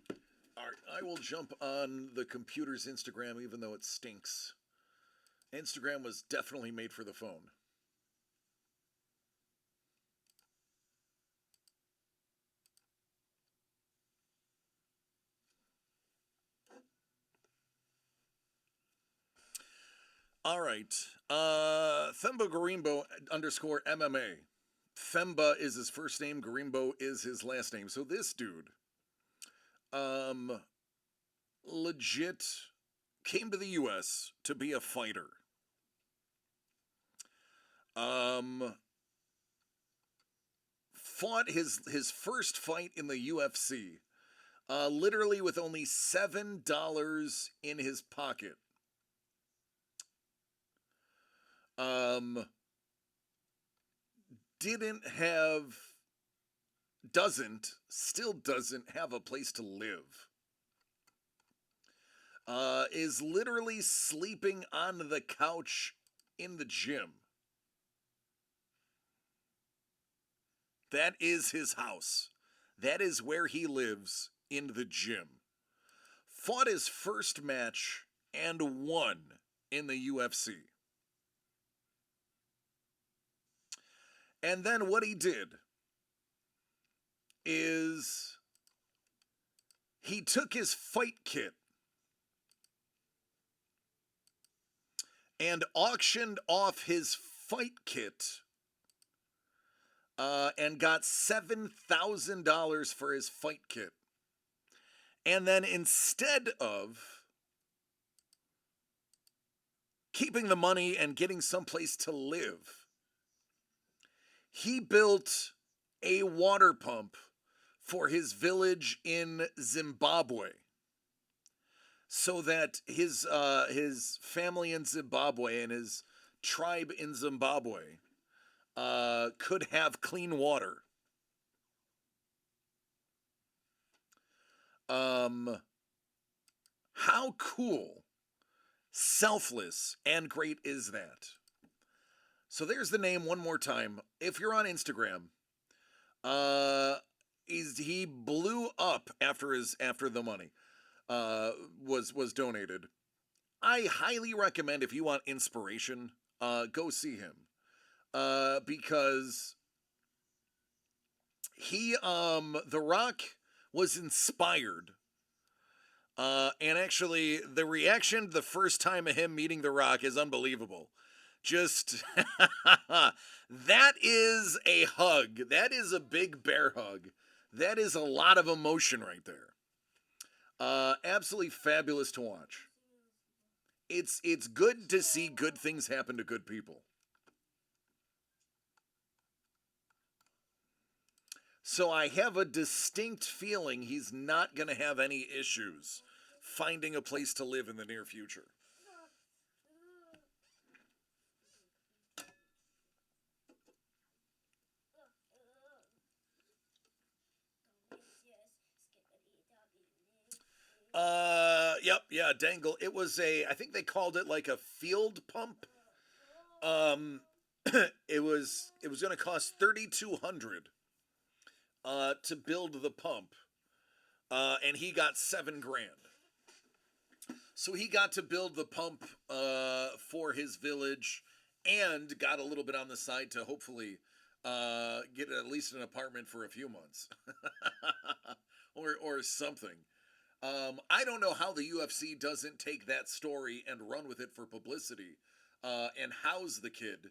beautiful. All right, I will jump on the computer's Instagram, even though it stinks. Instagram was definitely made for the phone. All right. Themba Garimbo underscore MMA. Themba is his first name, Garimbo is his last name. So this dude, um, legit came to the US to be a fighter. Fought his first fight in the UFC, literally with only $7 in his pocket. Um, didn't have, still doesn't have a place to live. Is literally sleeping on the couch in the gym. That is his house. That is where he lives, in the gym. Fought his first match and won in the UFC. And then what he did is he took his fight kit and auctioned off his fight kit and got $7,000 for his fight kit. And then instead of keeping the money and getting someplace to live, he built a water pump for his village in Zimbabwe, so that his family in Zimbabwe and his tribe in Zimbabwe could have clean water. How cool, selfless, and great is that? So there's the name one more time. If you're on Instagram, he blew up after the money was donated. I highly recommend, if you want inspiration, go see him, because The Rock was inspired. And actually, the reaction the first time of him meeting The Rock is unbelievable. Just, that is a hug. That is a big bear hug. That is a lot of emotion right there. Absolutely fabulous to watch. It's good to see good things happen to good people. So I have a distinct feeling he's not going to have any issues finding a place to live in the near future. Yep, yeah, Dangle. It was I think they called it like a field pump. Um, it was going to cost 3,200 to build the pump, and he got 7 grand. So he got to build the pump for his village, and got a little bit on the side to hopefully get at least an apartment for a few months, or something. I don't know how the UFC doesn't take that story and run with it for publicity, and house the kid,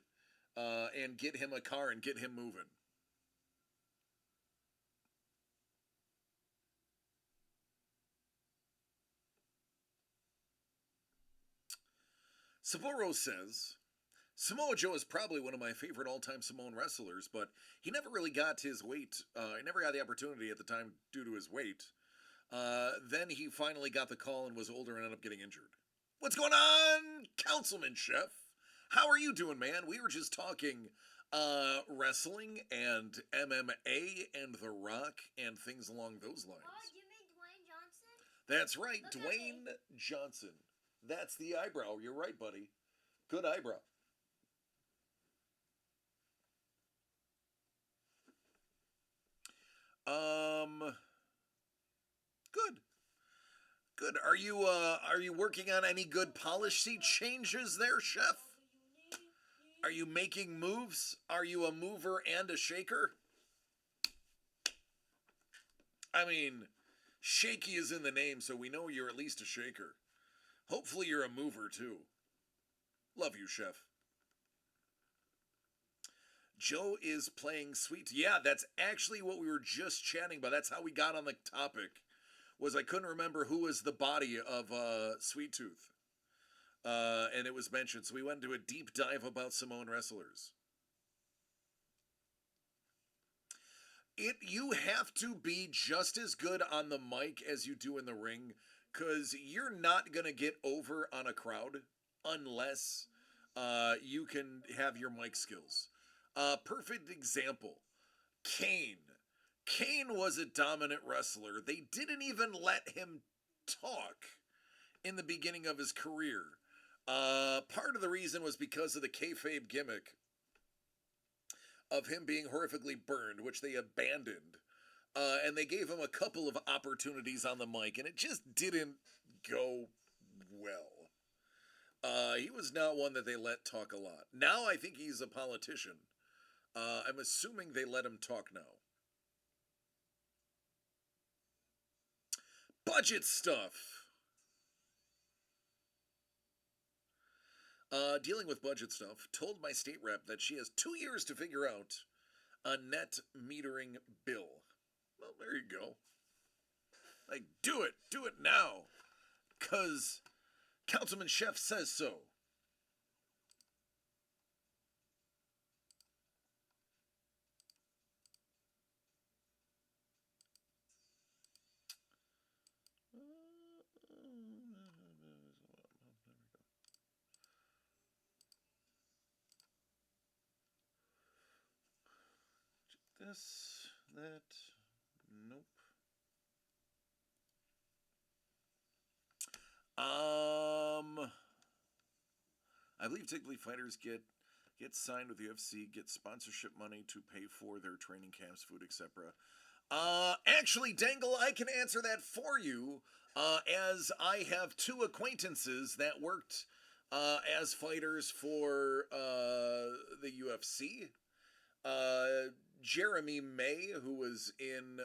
and get him a car and get him moving. Saburo says Samoa Joe is probably one of my favorite all-time Samoan wrestlers, but he never really got his weight. He never got the opportunity at the time due to his weight. Then he finally got the call and was older and ended up getting injured. What's going on, Councilman Chef? How are you doing, man? We were just talking wrestling and MMA and The Rock and things along those lines. Oh, you mean Dwayne Johnson? That's right, Look at me. Dwayne Johnson. That's the eyebrow. You're right, buddy. Good eyebrow. Um, good. Good. Are you working on any good policy changes there, chef? Are you making moves? Are you a mover and a shaker? I mean, shaky is in the name, so we know you're at least a shaker. Hopefully you're a mover too. Love you, chef. Joe is playing sweet. Yeah, that's actually what we were just chatting about. That's how we got on the topic. Was I couldn't remember who was the body of Sweet Tooth, and it was mentioned. So we went into a deep dive about Samoan wrestlers. You have to be just as good on the mic as you do in the ring, because you're not gonna get over on a crowd unless you can have your mic skills. Perfect example, Kane. Kane was a dominant wrestler. They didn't even let him talk in the beginning of his career. Part of the reason was because of the kayfabe gimmick of him being horrifically burned, which they abandoned. And they gave him a couple of opportunities on the mic, and it just didn't go well. He was not one that they let talk a lot. Now I think he's a politician. I'm assuming they let him talk now. Budget stuff. Dealing with budget stuff, told my state rep that she has 2 years to figure out a net metering bill. Well, there you go. Like, do it now. Because Councilman Chef says so. This, that, nope. I believe typically fighters get signed with the UFC, get sponsorship money to pay for their training camps, food, etc. Actually, Dangle, I can answer that for you, as I have two acquaintances that worked as fighters for the UFC. Jeremy May, who was in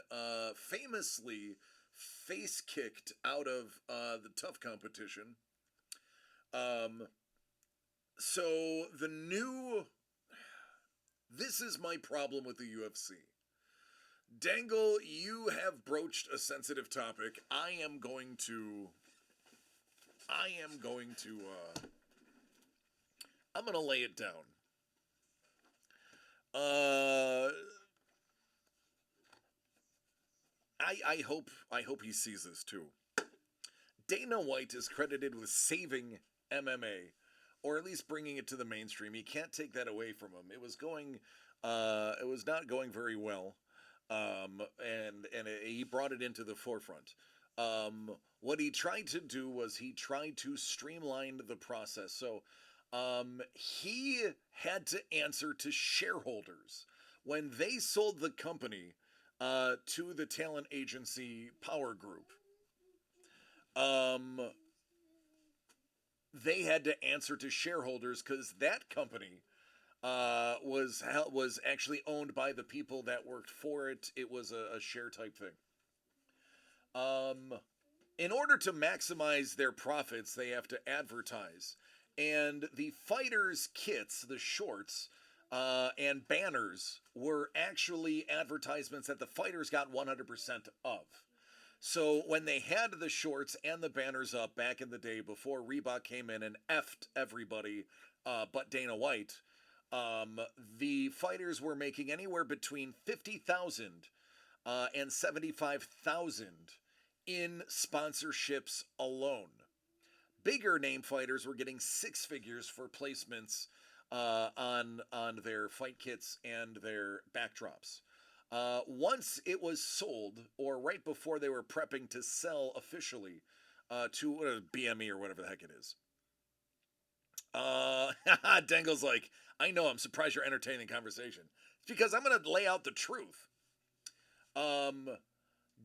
famously face kicked out of the tough competition. Um, so the new. This is my problem with the UFC. Dangle, you have broached a sensitive topic. I'm gonna lay it down. Uh, I hope he sees this too. Dana White is credited with saving MMA, or at least bringing it to the mainstream. You can't take that away from him. It was not going very well, he brought it into the forefront. What he tried to do was he tried to streamline the process. So, he had to answer to shareholders when they sold the company to the talent agency Power Group. Um, they had to answer to shareholders because that company was actually owned by the people that worked for it. It was a share type thing. Um, in order to maximize their profits, they have to advertise, and the fighters' kits, the shorts. And banners were actually advertisements that the fighters got 100% of. So when they had the shorts and the banners up back in the day before Reebok came in and effed everybody but Dana White, the fighters were making anywhere between 50,000 and 75,000 in sponsorships alone. Bigger name fighters were getting six figures for placements on their fight kits and their backdrops. Once it was sold, or right before they were prepping to sell officially to BME or whatever the heck it is. Dangle's like, I know, I'm surprised you're entertaining conversation. It's because I'm going to lay out the truth. Um,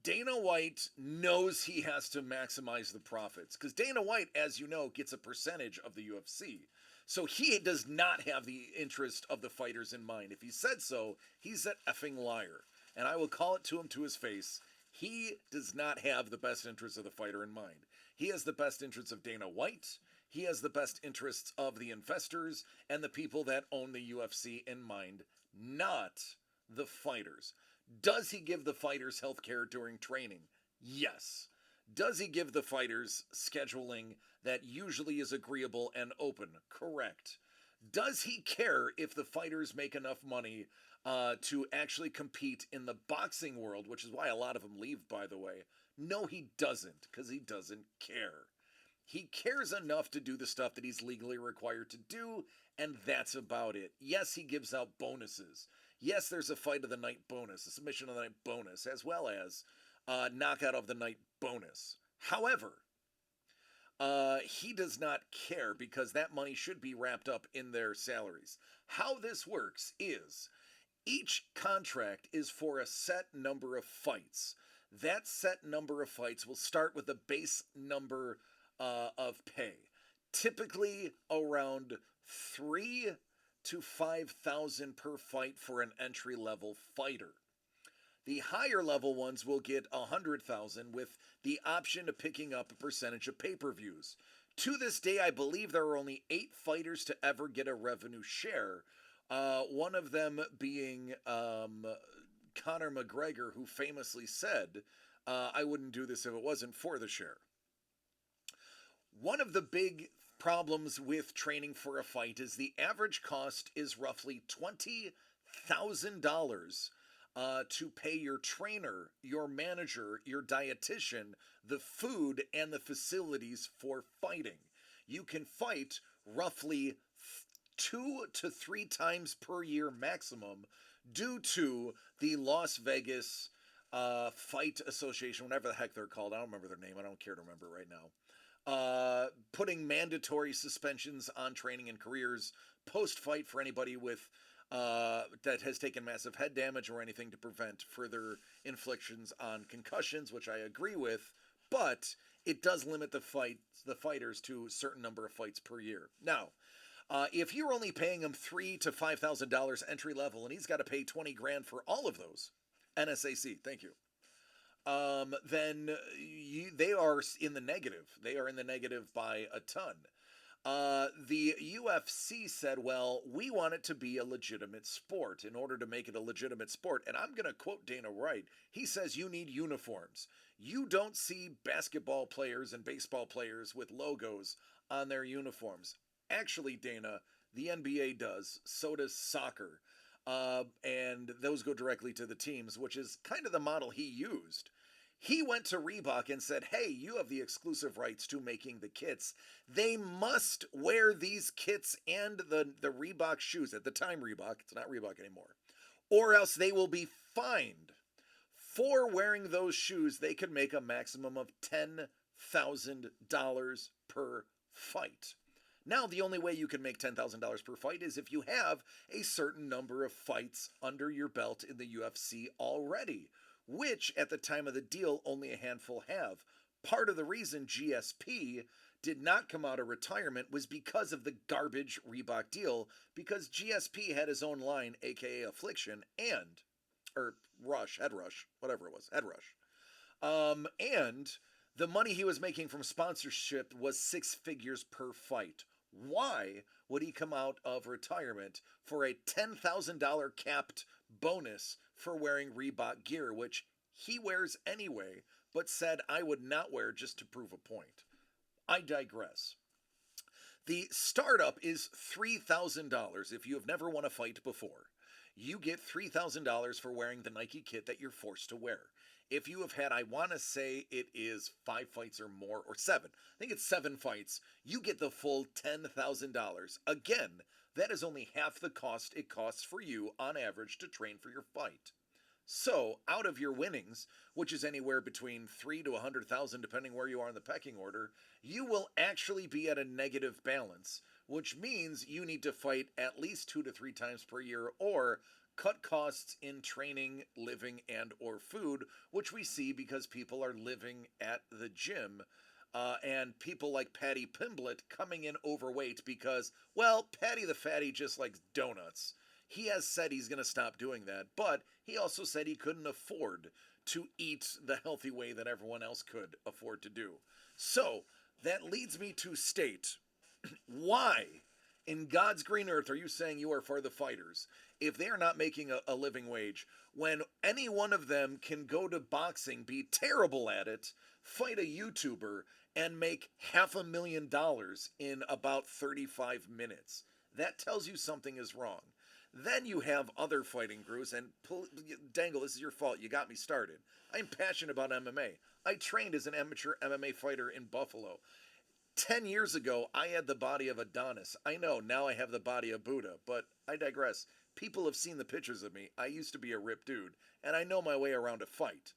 Dana White knows he has to maximize the profits because Dana White, as you know, gets a percentage of the UFC. So he does not have the interest of the fighters in mind. If he said so, he's an effing liar. And I will call it to him to his face. He does not have the best interests of the fighter in mind. He has the best interests of Dana White. He has the best interests of the investors and the people that own the UFC in mind, not the fighters. Does he give the fighters health care during training? Yes. Does he give the fighters scheduling that usually is agreeable and open? Correct. Does he care if the fighters make enough money to actually compete in the boxing world, which is why a lot of them leave, by the way? No, he doesn't, because he doesn't care. He cares enough to do the stuff that he's legally required to do, and that's about it. Yes, he gives out bonuses. Yes, there's a fight of the night bonus, a submission of the night bonus, as well as knockout of the night bonus. However, he does not care because that money should be wrapped up in their salaries. How this works is each contract is for a set number of fights. That set number of fights will start with a base number of pay, typically around 3 to 5,000 per fight for an entry level fighter. The higher level ones will get 100,000 with the option of picking up a percentage of pay-per-views. To this day, I believe there are only 8 fighters to ever get a revenue share. One of them being Conor McGregor, who famously said, I wouldn't do this if it wasn't for the share. One of the big problems with training for a fight is the average cost is roughly $20,000 to pay your trainer, your manager, your dietitian, the food, and the facilities for fighting. You can fight roughly 2 to 3 times per year maximum due to the Las Vegas Fight Association, whatever the heck they're called. I don't remember their name. I don't care to remember right now. Putting mandatory suspensions on training and careers post-fight for anybody with that has taken massive head damage or anything to prevent further inflictions on concussions, which I agree with, but it does limit the fighters to a certain number of fights per year. Now, if you're only paying him $3,000 to $5,000 entry level, and he's got to pay 20 grand for all of those, NSAC, thank you. Then they are in the negative. They are in the negative by a ton. The UFC said, well, we want it to be a legitimate sport in order to make it a legitimate sport. And I'm going to quote Dana White. He says, you need uniforms. You don't see basketball players and baseball players with logos on their uniforms. Actually, Dana, the NBA does. So does soccer. And those go directly to the teams, which is kind of the model he used. He went to Reebok and said, hey, you have the exclusive rights to making the kits. They must wear these kits and the Reebok shoes. At the time, Reebok, it's not Reebok anymore. Or else they will be fined. For wearing those shoes, they could make a maximum of $10,000 per fight. Now, the only way you can make $10,000 per fight is if you have a certain number of fights under your belt in the UFC already, which at the time of the deal only a handful have. Part of the reason GSP did not come out of retirement was because of the garbage Reebok deal, because GSP had his own line, aka Affliction, or Rush, Head Rush, whatever it was, Head Rush. And the money he was making from sponsorship was 6 figures per fight. Why would he come out of retirement for a $10,000 capped bonus for wearing Reebok gear, which he wears anyway, but said I would not wear just to prove a point? I digress. The startup is $3,000 if you have never won a fight before. You get $3,000 for wearing the Nike kit that you're forced to wear. If you have had, I want to say it is 5 fights or more, or 7. I think it's 7 fights. You get the full $10,000. Again, that is only half the cost it costs for you on average to train for your fight. So, out of your winnings, which is anywhere between 3 to 100,000 depending where you are in the pecking order, you will actually be at a negative balance, which means you need to fight at least 2 to 3 times per year or cut costs in training, living, and or food, which we see because people are living at the gym. And people like Patty Pimblett coming in overweight because, well, Patty the Fatty just likes donuts. He has said he's going to stop doing that, but he also said he couldn't afford to eat the healthy way that everyone else could afford to do. So, that leads me to state, why in God's green earth are you saying you are for the fighters if they are not making a living wage, when any one of them can go to boxing, be terrible at it, fight a YouTuber, and make $500,000 in about 35 minutes? That tells you something is wrong. Then you have other fighting crews, and Dangle, this is your fault. You got me started. I'm passionate about MMA. I trained as an amateur MMA fighter in Buffalo. 10 years ago, I had the body of Adonis. I know, now I have the body of Buddha, but I digress. People have seen the pictures of me. I used to be a ripped dude, and I know my way around a fight.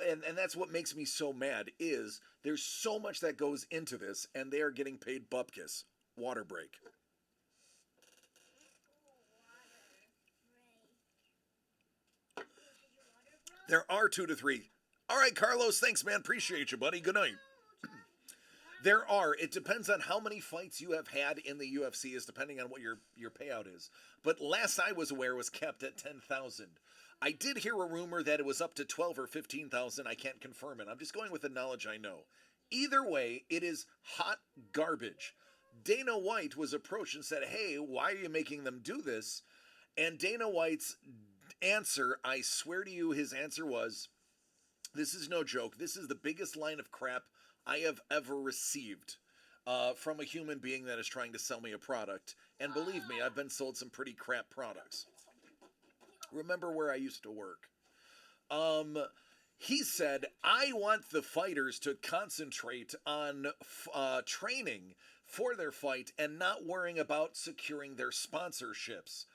And that's what makes me so mad, is there's so much that goes into this, and they are getting paid bupkis. Water break. There are 2 to 3. All right, Carlos, thanks, man. Appreciate you, buddy. Good night. There are. It depends on how many fights you have had in the UFC, is depending on what your payout is. But last I was aware was kept at 10,000. I did hear a rumor that it was up to 12 or 15,000. I can't confirm it. I'm just going with the knowledge I know. Either way, it is hot garbage. Dana White was approached and said, "Hey, why are you making them do this?" And Dana White's answer, I swear to you, his answer was, "This is no joke. This is the biggest line of crap I have ever received from a human being that is trying to sell me a product. And believe me, I've been sold some pretty crap products. Remember where I used to work." He said, "I want the fighters to concentrate on training for their fight and not worrying about securing their sponsorships."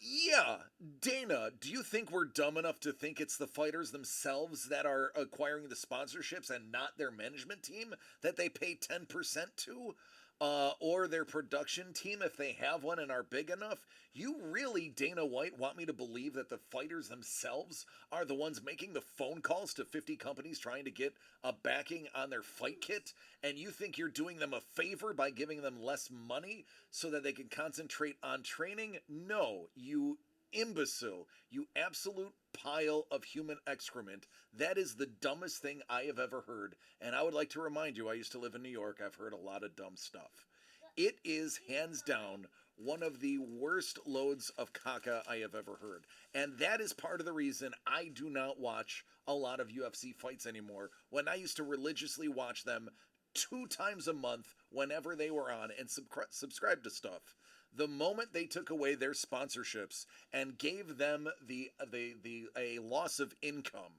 Yeah, Dana, do you think we're dumb enough to think it's the fighters themselves that are acquiring the sponsorships and not their management team that they pay 10% to? Or their production team if they have one and are big enough? You really, Dana White, want me to believe that the fighters themselves are the ones making the phone calls to 50 companies trying to get a backing on their fight kit? And you think you're doing them a favor by giving them less money so that they can concentrate on training? No, you imbecile. You absolute pile of human excrement. That is the dumbest thing I have ever heard. And I would like to remind you, I used to live in New York. I've heard a lot of dumb stuff. It is hands down one of the worst loads of caca I have ever heard. And that is part of the reason I do not watch a lot of UFC fights anymore. When I used to religiously watch them 2 times a month whenever they were on and subscribe to stuff. The moment they took away their sponsorships and gave them a loss of income,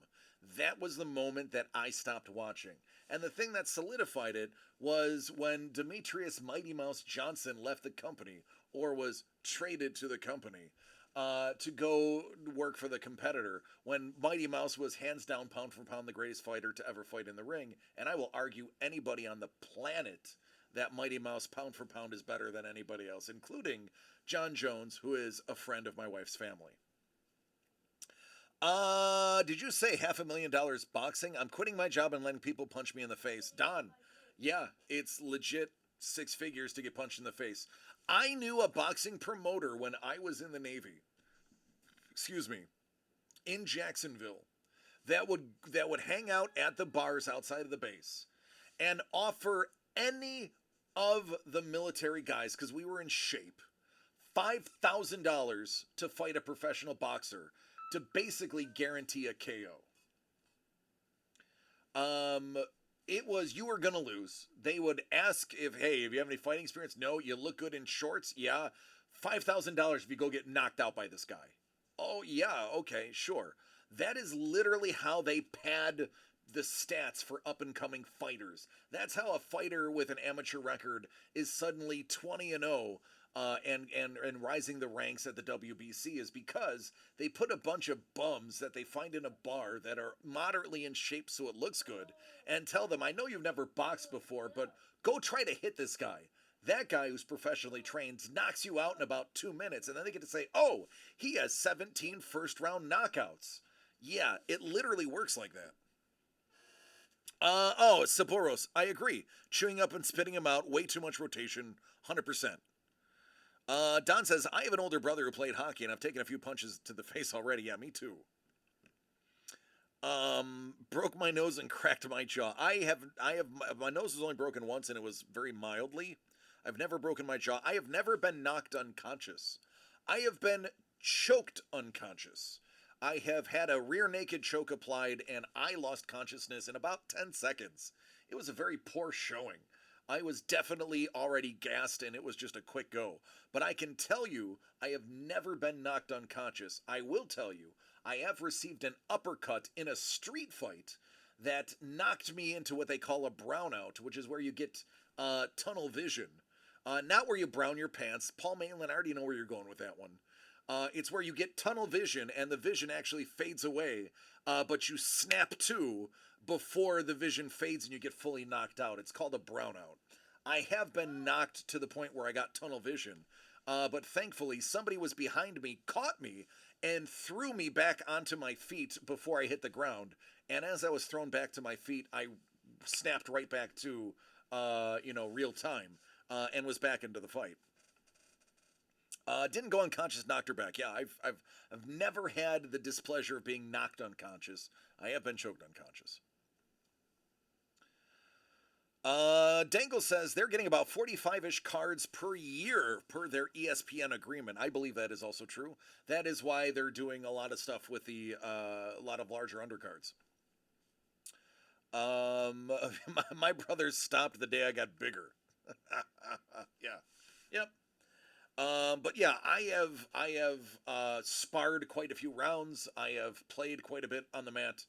that was the moment that I stopped watching. And the thing that solidified it was when Demetrius Mighty Mouse Johnson left the company, or was traded to the company, to go work for the competitor, when Mighty Mouse was hands down, pound for pound, the greatest fighter to ever fight in the ring. And I will argue anybody on the planet that Mighty Mouse pound for pound is better than anybody else, including John Jones, who is a friend of my wife's family. Did you say $500,000 boxing? I'm quitting my job and letting people punch me in the face. Don, yeah, it's legit 6 figures to get punched in the face. I knew a boxing promoter when I was in the Navy, excuse me, in Jacksonville, that would hang out at the bars outside of the base and offer any of the military guys, because we were in shape, $5,000 to fight a professional boxer to basically guarantee a KO. It was, you were gonna lose. They would ask if you have any fighting experience? No. You look good in shorts? Yeah. $5,000 if you go get knocked out by this guy. Oh yeah, okay, sure. That is literally how they pad the stats for up and coming fighters. That's how a fighter with an amateur record is suddenly 20-0. And rising the ranks at the WBC, is because they put a bunch of bums that they find in a bar that are moderately in shape so it looks good, and tell them, I know you've never boxed before, but go try to hit this guy. That guy who's professionally trained knocks you out in about 2 minutes, and then they get to say, oh, he has 17 first-round knockouts. Yeah, it literally works like that. Saboros, I agree. Chewing up and spitting him out, way too much rotation, 100%. Don says, I have an older brother who played hockey, and I've taken a few punches to the face already. Yeah, me too. Broke my nose and cracked my jaw. My nose was only broken once, and it was very mildly. I've never broken my jaw. I have never been knocked unconscious. I have been choked unconscious. I have had a rear naked choke applied, and I lost consciousness in about 10 seconds. It was a very poor showing. I was definitely already gassed, and it was just a quick go. But I can tell you, I have never been knocked unconscious. I will tell you, I have received an uppercut in a street fight that knocked me into what they call a brownout, which is where you get tunnel vision. Not where you brown your pants. Paul Maitland, I already know where you're going with that one. It's where you get tunnel vision, and the vision actually fades away, but you snap to before the vision fades and you get fully knocked out. It's called a brownout. I have been knocked to the point where I got tunnel vision, but thankfully somebody was behind me, caught me, and threw me back onto my feet before I hit the ground. And as I was thrown back to my feet, I snapped right back to, real time, and was back into the fight. Didn't go unconscious, knocked her back. Yeah, I've never had the displeasure of being knocked unconscious. I have been choked unconscious. Dangle says they're getting about 45-ish cards per year per their ESPN agreement. I believe that is also true. That is why they're doing a lot of stuff with the a lot of larger undercards. My brother stopped the day I got bigger. Yeah. Yep. But yeah, I have sparred quite a few rounds. I have played quite a bit on the mat.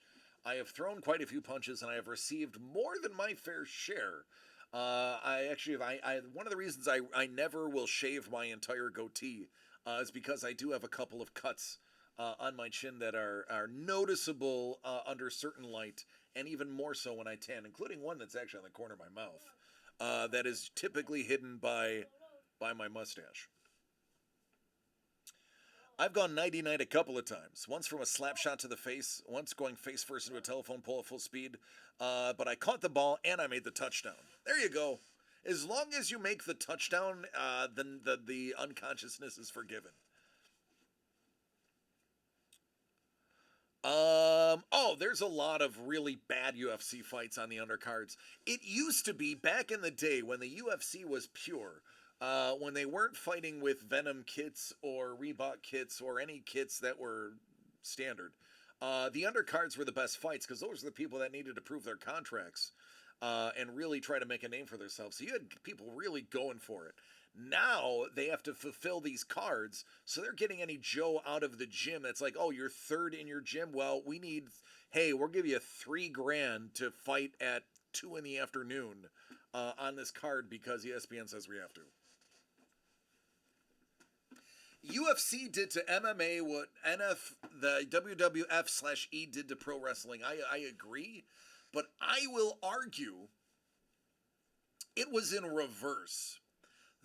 I have thrown quite a few punches, and I have received more than my fair share. One of the reasons I never will shave my entire goatee is because I do have a couple of cuts on my chin that are noticeable under certain light, and even more so when I tan, including one that's actually on the corner of my mouth that is typically hidden by my mustache. I've gone nighty-night a couple of times. Once from a slap shot to the face, once going face first into a telephone pole at full speed. But I caught the ball and I made the touchdown. There you go. As long as you make the touchdown, then the unconsciousness is forgiven. Oh, there's a lot of really bad UFC fights on the undercards. It used to be back in the day when the UFC was pure, when they weren't fighting with Venom kits or Reebok kits or any kits that were standard. The undercards were the best fights because those were the people that needed to prove their contracts and really try to make a name for themselves. So you had people really going for it. Now they have to fulfill these cards, so they're getting any Joe out of the gym that's like, oh, you're third in your gym. Well, hey, we'll give you $3,000 to fight at 2 in the afternoon on this card because ESPN says we have to. UFC did to MMA what the WWF/E did to pro wrestling. I agree, but I will argue it was in reverse.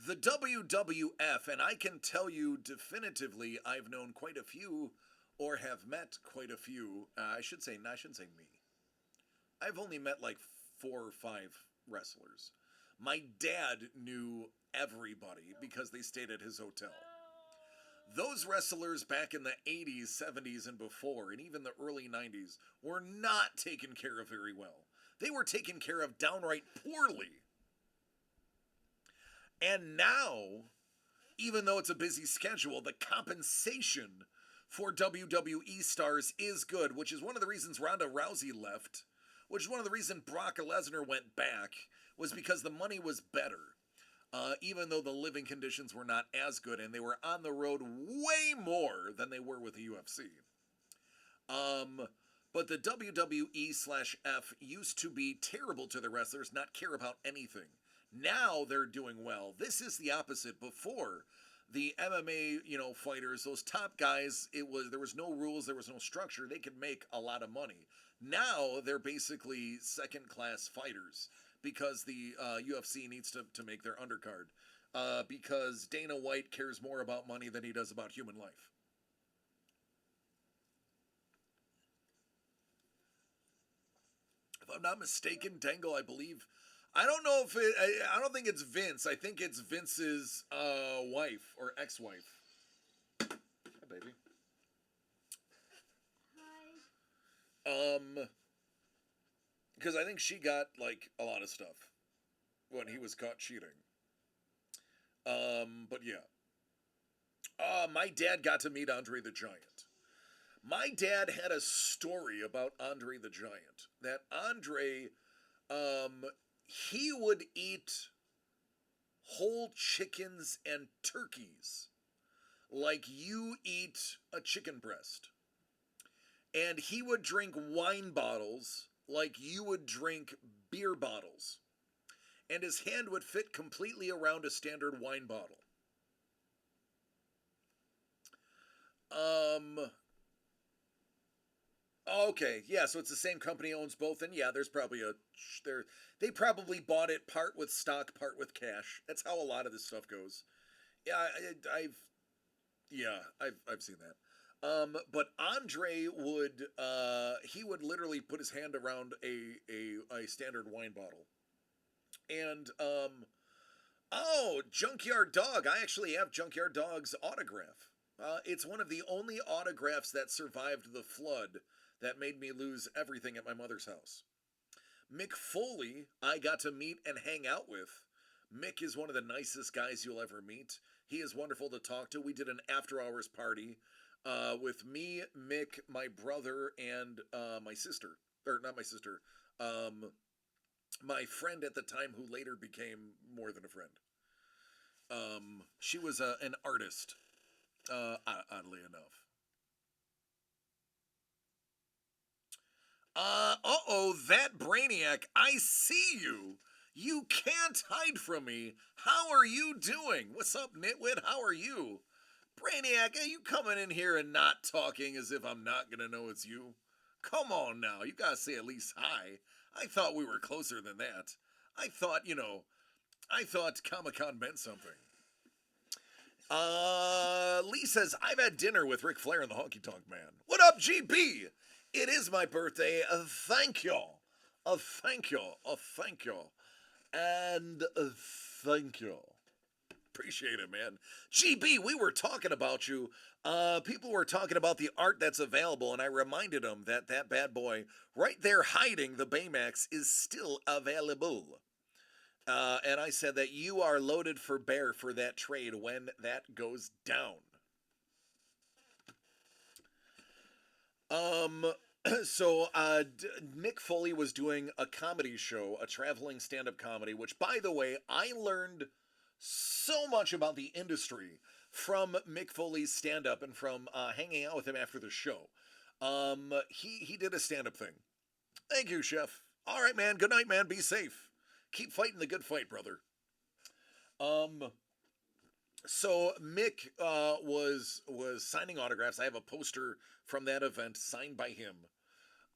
The WWF, and I can tell you definitively, I've known quite a few, or have met quite a few. I shouldn't say me. I've only met like 4 or 5 wrestlers. My dad knew everybody because they stayed at his hotel. Those wrestlers back in the 80s, 70s, and before, and even the early 90s, were not taken care of very well. They were taken care of downright poorly. And now, even though it's a busy schedule, the compensation for WWE stars is good, which is one of the reasons Ronda Rousey left, which is one of the reasons Brock Lesnar went back, was because the money was better. Even though the living conditions were not as good, and they were on the road way more than they were with the UFC. But the WWE/F used to be terrible to the wrestlers, not care about anything. Now they're doing well. This is the opposite. Before, the MMA, fighters, those top guys, there was no rules, there was no structure. They could make a lot of money. Now they're basically second-class fighters because the UFC needs to make their undercard. Because Dana White cares more about money than he does about human life. If I'm not mistaken, Dangle, I don't know if I don't think it's Vince. I think it's Vince's wife or ex-wife. Hi, baby. Hi. Because I think she got like a lot of stuff when he was caught cheating. But yeah. My dad got to meet Andre the Giant. My dad had a story about Andre the Giant. That Andre, he would eat whole chickens and turkeys like you eat a chicken breast. And he would drink wine bottles like you would drink beer bottles. And his hand would fit completely around a standard wine bottle. Okay, yeah, so it's the same company owns both, and yeah, there's probably they probably bought it part with stock, part with cash. That's how a lot of this stuff goes. Yeah, I've seen that. But Andre would he would literally put his hand around a standard wine bottle, and Junkyard Dog. I actually have Junkyard Dog's autograph. It's one of the only autographs that survived the flood that made me lose everything at my mother's house. Mick Foley, I got to meet and hang out with. Mick is one of the nicest guys you'll ever meet. He is wonderful to talk to. We did an after-hours party with me, Mick, my brother, and my sister. Or not my sister. My friend at the time who later became more than a friend. She was an artist, oddly enough. That Brainiac, I see you. You can't hide from me. How are you doing? What's up, Nitwit? How are you? Brainiac, are you coming in here and not talking as if I'm not gonna know it's you? Come on now, you gotta say at least hi. I thought we were closer than that. I thought Comic-Con meant something. Lee says, I've had dinner with Ric Flair and the Honky Tonk Man. What up, GB? It is my birthday. Thank y'all. Thank y'all. Thank y'all. And thank y'all. Appreciate it, man. GB, we were talking about you. People were talking about the art that's available, and I reminded them that that bad boy right there hiding the Baymax is still available. And I said that you are loaded for bear for that trade when that goes down. Um, Mick Foley was doing a comedy show, a traveling stand up comedy, which, by the way, I learned so much about the industry from Mick Foley's stand up and from hanging out with him after the show. He did a stand up thing. Thank you, Chef. All right, man. Good night, man. Be safe. Keep fighting the good fight, brother. Um, so Mick was signing autographs. I have a poster from that event signed by him.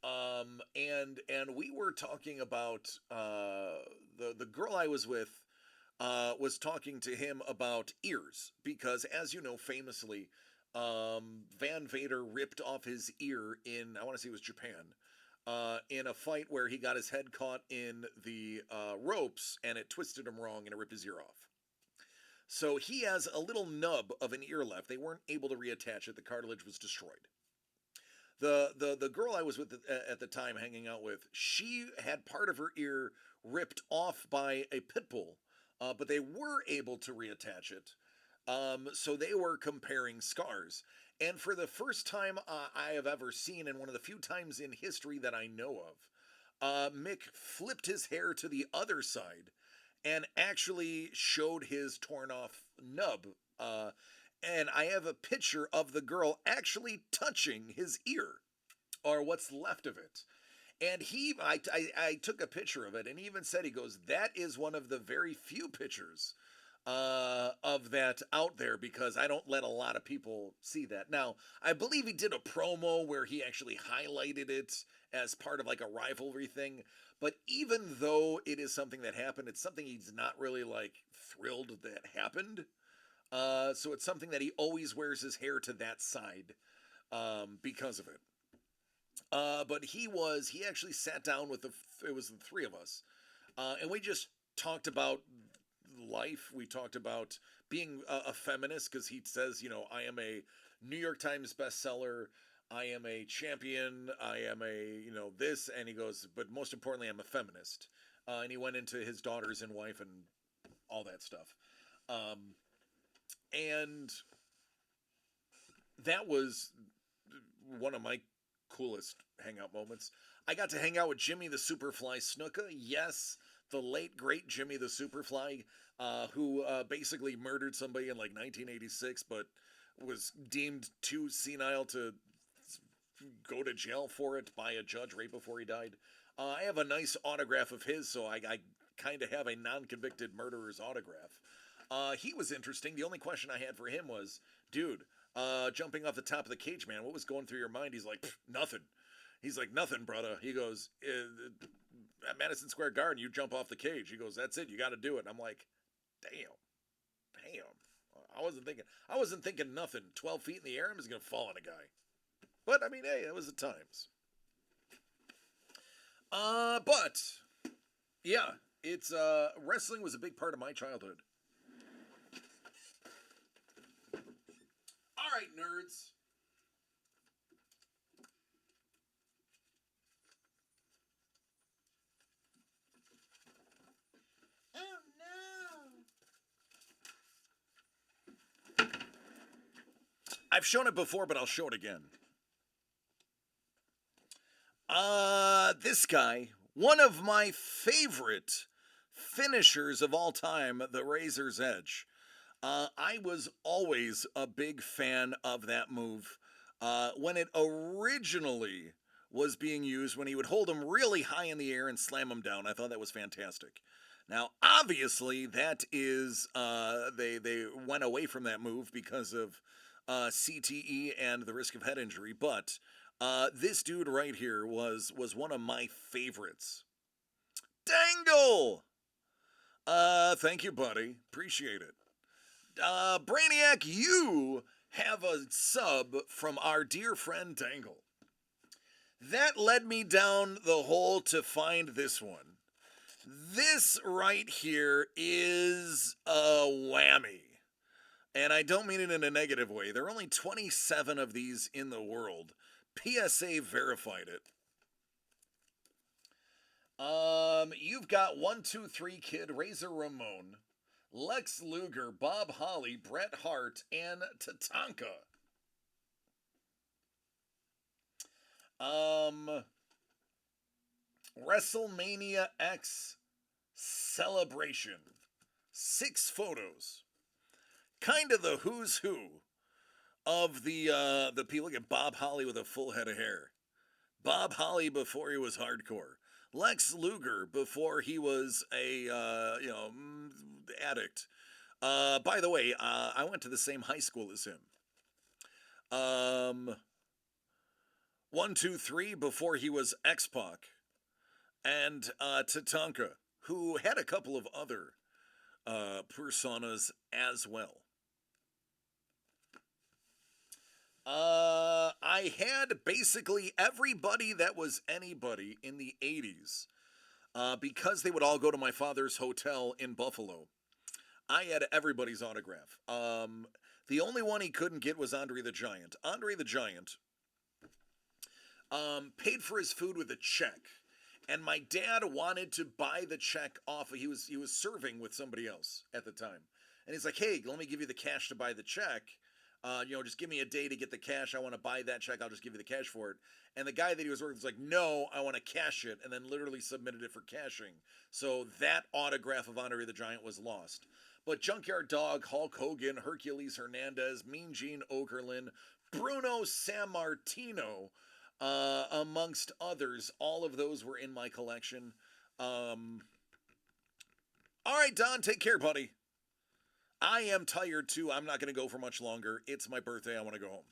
And we were talking about the girl I was with was talking to him about ears because, as you know, famously, Van Vader ripped off his ear in, I want to say it was Japan, in a fight where he got his head caught in the ropes and it twisted him wrong and it ripped his ear off. So he has a little nub of an ear left. They weren't able to reattach it. The cartilage was destroyed. The girl I was with at the time hanging out with, she had part of her ear ripped off by a pit bull, but they were able to reattach it. So they were comparing scars. And for the first time I have ever seen, and one of the few times in history that I know of, Mick flipped his hair to the other side and actually showed his torn off nub. And I have a picture of the girl actually touching his ear, or what's left of it. And I took a picture of it, and he even said, he goes, that is one of the very few pictures of that out there because I don't let a lot of people see that. Now, I believe he did a promo where he actually highlighted it as part of like a rivalry thing. But even though it is something that happened, it's something he's not really like thrilled that happened. So it's something that he always wears his hair to that side because of it. But he actually sat down with it was the three of us, and we just talked about life. We talked about being a feminist because he says, you know, I am a New York Times bestseller. I am a champion. I am this. And he goes, but most importantly, I'm a feminist. And he went into his daughters and wife and all that stuff. And that was one of my coolest hangout moments. I got to hang out with Jimmy the Superfly Snuka. Yes, the late great Jimmy the Superfly, who basically murdered somebody in like 1986, but was deemed too senile to go to jail for it by a judge right before he died. I have a nice autograph of his, so I kind of have a non-convicted murderer's autograph. He was interesting. The only question I had for him was, dude, jumping off the top of the cage, man, what was going through your mind? He's like, nothing. He's like, nothing, brother. He goes, at Madison Square Garden, you jump off the cage. He goes, that's it. You got to do it. And I'm like, damn. I wasn't thinking nothing. 12 feet in the air, I'm just going to fall on a guy. But, I mean, hey, it was the times. But, yeah, it's, wrestling was a big part of my childhood. All right, nerds. Oh no! I've shown it before, but I'll show it again. This guy, one of my favorite finishers of all time, the Razor's Edge. I was always a big fan of that move. When it originally was being used, when he would hold him really high in the air and slam him down, I thought that was fantastic. Now, obviously, that is they went away from that move because of CTE and the risk of head injury. But this dude right here was one of my favorites. Dangle. Thank you, buddy. Appreciate it. Brainiac, you have a sub from our dear friend Dangle. That led me down the hole to find this one. This right here is a whammy. And I don't mean it in a negative way. There are only 27 of these in the world. PSA verified it. You've got 123 Kid, Razor Ramon, Lex Luger, Bob Holly, Bret Hart, and Tatanka. WrestleMania X Celebration. 6 photos. Kind of the who's who of the people. Look at Bob Holly with a full head of hair. Bob Holly before he was hardcore. Lex Luger before he was a addict. By the way, I went to the same high school as him. 123 before he was X-Pac, and Tatanka, who had a couple of other personas as well. I had basically everybody that was anybody in the 80s because they would all go to my father's hotel in Buffalo. I had everybody's autograph. The only one he couldn't get was Andre the Giant. Andre the Giant paid for his food with a check, and my dad wanted to buy the check off. He was serving with somebody else at the time, and he's like, "Hey, let me give you the cash to buy the check. Just give me a day to get the cash. I want to buy that check. I'll just give you the cash for it." And the guy that he was working with was like, "No, I want to cash it," and then literally submitted it for cashing. So that autograph of Andre the Giant was lost. But Junkyard Dog, Hulk Hogan, Hercules Hernandez, Mean Gene Okerlund, Bruno Sammartino, amongst others, all of those were in my collection. All right, Don, take care, buddy. I am tired too. I'm not going to go for much longer. It's my birthday. I want to go home.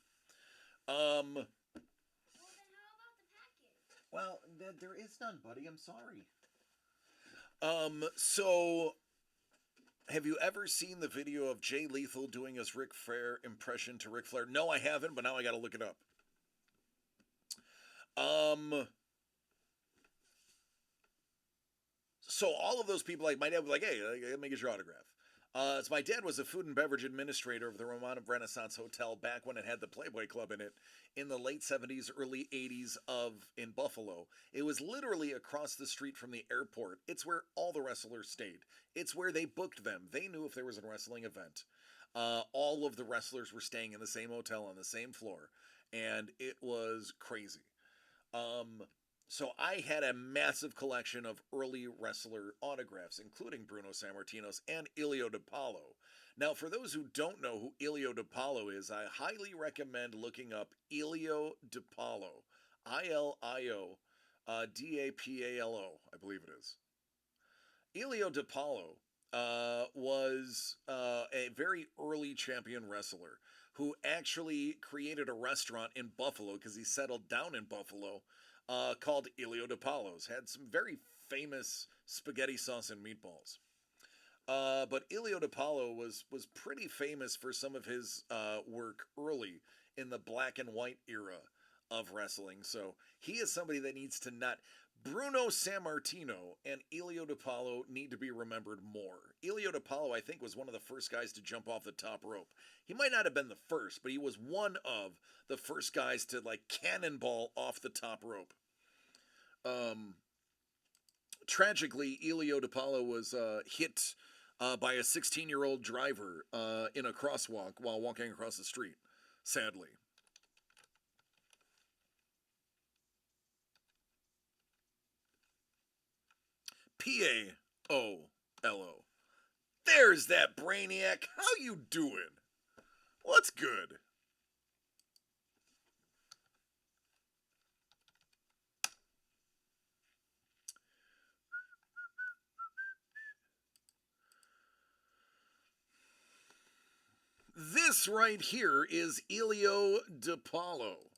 Well, then how about the package? Well, there is none, buddy. I'm sorry. So have you ever seen the video of Jay Lethal doing his Ric Flair impression to Ric Flair? No, I haven't, but now I got to look it up. So all of those people, like my dad was like, "Hey, let me get your autograph." So my dad was a food and beverage administrator of the Romanov Renaissance Hotel back when it had the Playboy Club in it in the late 70s, early 80s in Buffalo. It was literally across the street from the airport. It's where all the wrestlers stayed. It's where they booked them. They knew if there was a wrestling event. All of the wrestlers were staying in the same hotel on the same floor, and it was crazy. So I had a massive collection of early wrestler autographs, including Bruno Sammartino's and Ilio DiPaolo. Now, for those who don't know who Ilio DiPaolo is, I highly recommend looking up Ilio DiPaolo. Ilio DaPalo, I believe it is. Ilio DiPaolo was a very early champion wrestler who actually created a restaurant in Buffalo because he settled down in Buffalo called Ilio DiPaolo's. Had some very famous spaghetti sauce and meatballs. But Ilio DiPaolo was pretty famous for some of his work early in the black and white era of wrestling. So he is somebody that needs to not. Bruno Sammartino and Ilio DiPaolo need to be remembered more. Ilio DiPaolo, I think, was one of the first guys to jump off the top rope. He might not have been the first, but he was one of the first guys to like cannonball off the top rope. Tragically, Ilio DiPaolo was hit by a 16-year-old driver in a crosswalk while walking across the street, sadly. P-A-O-L-O. There's that brainiac. How you doing? What's good? This right here is Ilio DiPaolo.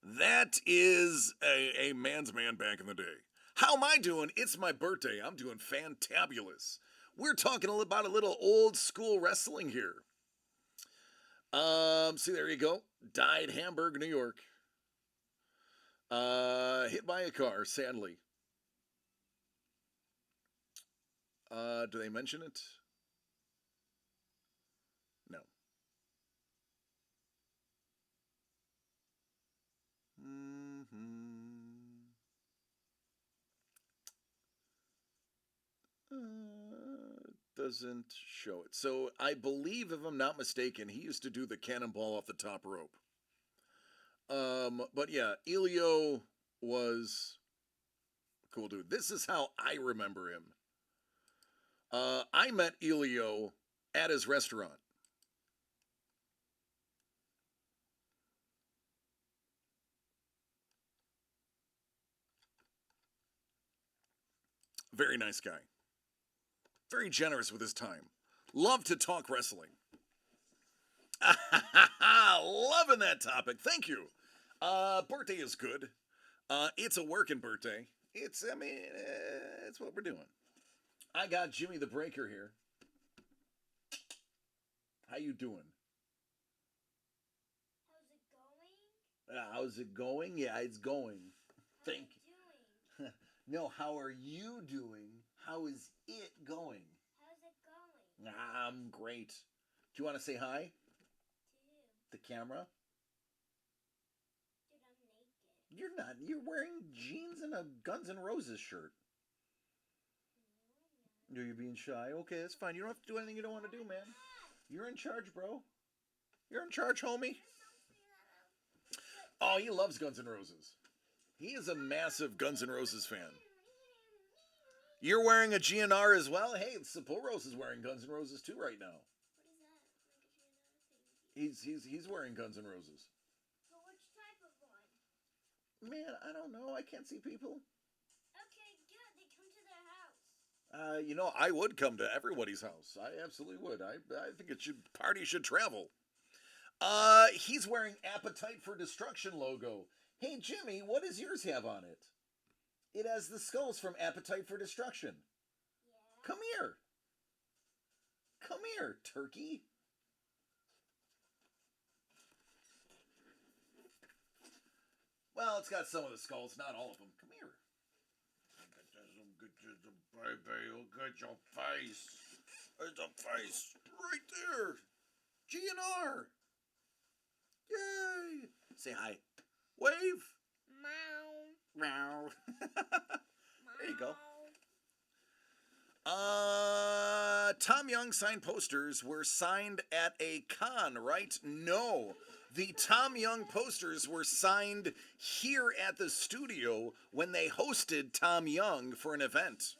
That is a man's man back in the day. How am I doing? It's my birthday. I'm doing fantabulous. We're talking about a little old school wrestling here. See, there you go. Died Hamburg, New York. Hit by a car, sadly. Do they mention it? doesn't show it. So I believe, if I'm not mistaken, he used to do the cannonball off the top rope. But yeah, Elio was a cool dude. This is how I remember him. I met Elio at his restaurant. Very nice guy. Very generous with his time. Love to talk wrestling. Loving that topic. Thank you. Birthday is good. It's a working birthday. It's what we're doing. I got Jimmy the Breaker here. How you doing? How's it going? Yeah, it's going. Thank you. No, how are you doing? How is it going? How's it going? I'm great. Do you want to say hi? The camera? Dude, I'm naked. You're not. You're wearing jeans and a Guns N' Roses shirt. No, you're being shy. Okay, that's fine. You don't have to do anything you don't want to do, man. You're in charge, bro. You're in charge, homie. Oh, he loves Guns N' Roses. He is a massive Guns N' Roses fan. You're wearing a GNR as well? Hey, Sapporo's is wearing Guns N' Roses too right now. What is that? He's wearing Guns N' Roses. But which type of one? Man, I don't know. I can't see people. Okay, good. They come to their house. You know, I would come to everybody's house. I absolutely would. I think party should travel. He's wearing Appetite for Destruction logo. Hey, Jimmy, what does yours have on it? It has the skulls from Appetite for Destruction. Yeah. Come here. Come here, turkey. Well, it's got some of the skulls, not all of them. Come here. Baby, look at your face. There's a face right there. GNR. Yay. Say hi. Wave. Meow. Meow. There you go. Tom Young signed posters were signed at a con, right? No. The Tom Young posters were signed here at the studio when they hosted Tom Young for an event.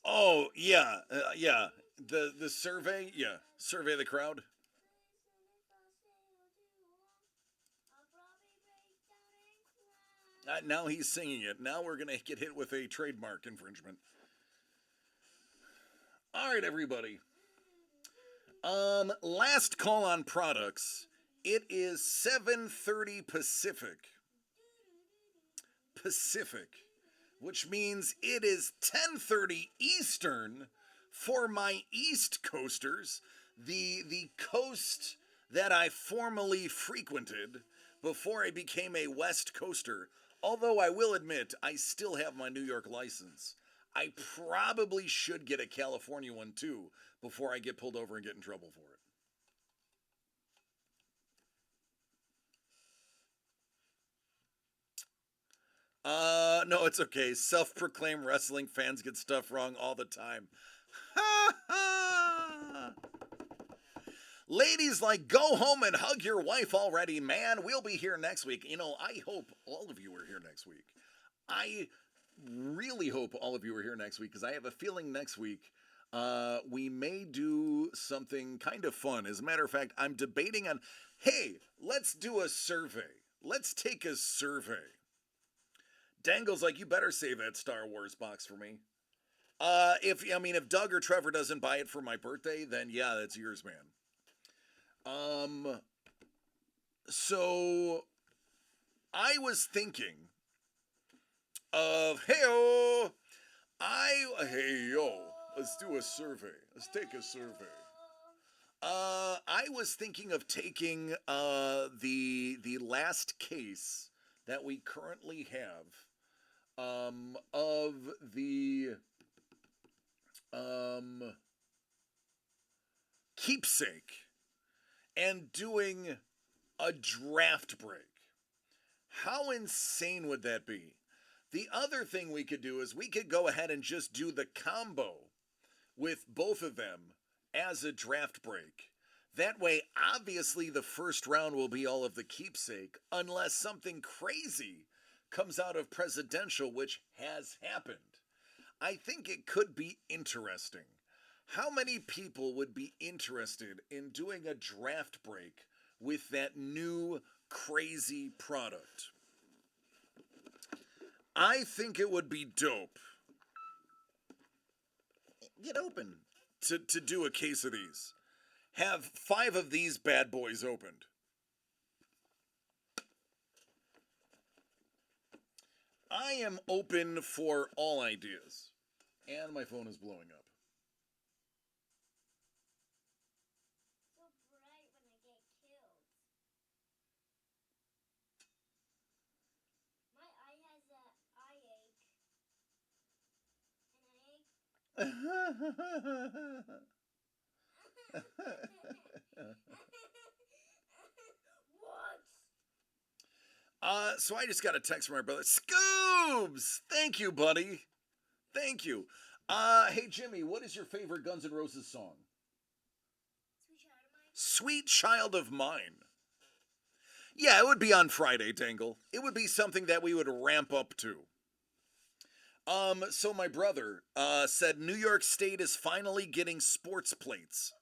Oh, yeah, yeah. The survey, yeah. Survey the crowd. Now he's singing it. Now we're going to get hit with a trademark infringement. All right, everybody. Last call on products. It is 7:30 Pacific, which means it is 10:30 Eastern for my East Coasters, the coast that I formerly frequented before I became a West Coaster. Although I will admit, I still have my New York license. I probably should get a California one too before I get pulled over and get in trouble for it. No, it's okay. Self-proclaimed wrestling fans get stuff wrong all the time. Ha ha! Ladies, like, go home and hug your wife already, man. We'll be here next week. You know, I hope all of you are here next week. I really hope all of you are here next week because I have a feeling next week we may do something kind of fun. As a matter of fact, I'm debating on, hey, let's do a survey. Let's take a survey. Dangle's like, you better save that Star Wars box for me. If Doug or Trevor doesn't buy it for my birthday, then yeah, that's yours, man. So I was thinking of, hey-o, let's do a survey. Let's take a survey. I was thinking of taking the last case that we currently have of the keepsake and doing a draft break. How insane would that be? The other thing we could do is we could go ahead and just do the combo with both of them as a draft break. That way, obviously, the first round will be all of the keepsake, unless something crazy comes out of presidential, which has happened. I think it could be interesting. How many people would be interested in doing a draft break with that new crazy product? I think it would be dope. Get open to do a case of these. Have 5 of these bad boys opened. I am open for all ideas. And my phone is blowing up. So bright when I get killed. My eye has a eye ache. What? So I just got a text from my brother. Scoobs! Thank you, buddy. Thank you. Hey, Jimmy, what is your favorite Guns N' Roses song? Sweet child of mine. Sweet Child of Mine. Yeah, it would be on Friday, Dangle. It would be something that we would ramp up to. So my brother, said New York State is finally getting sports plates.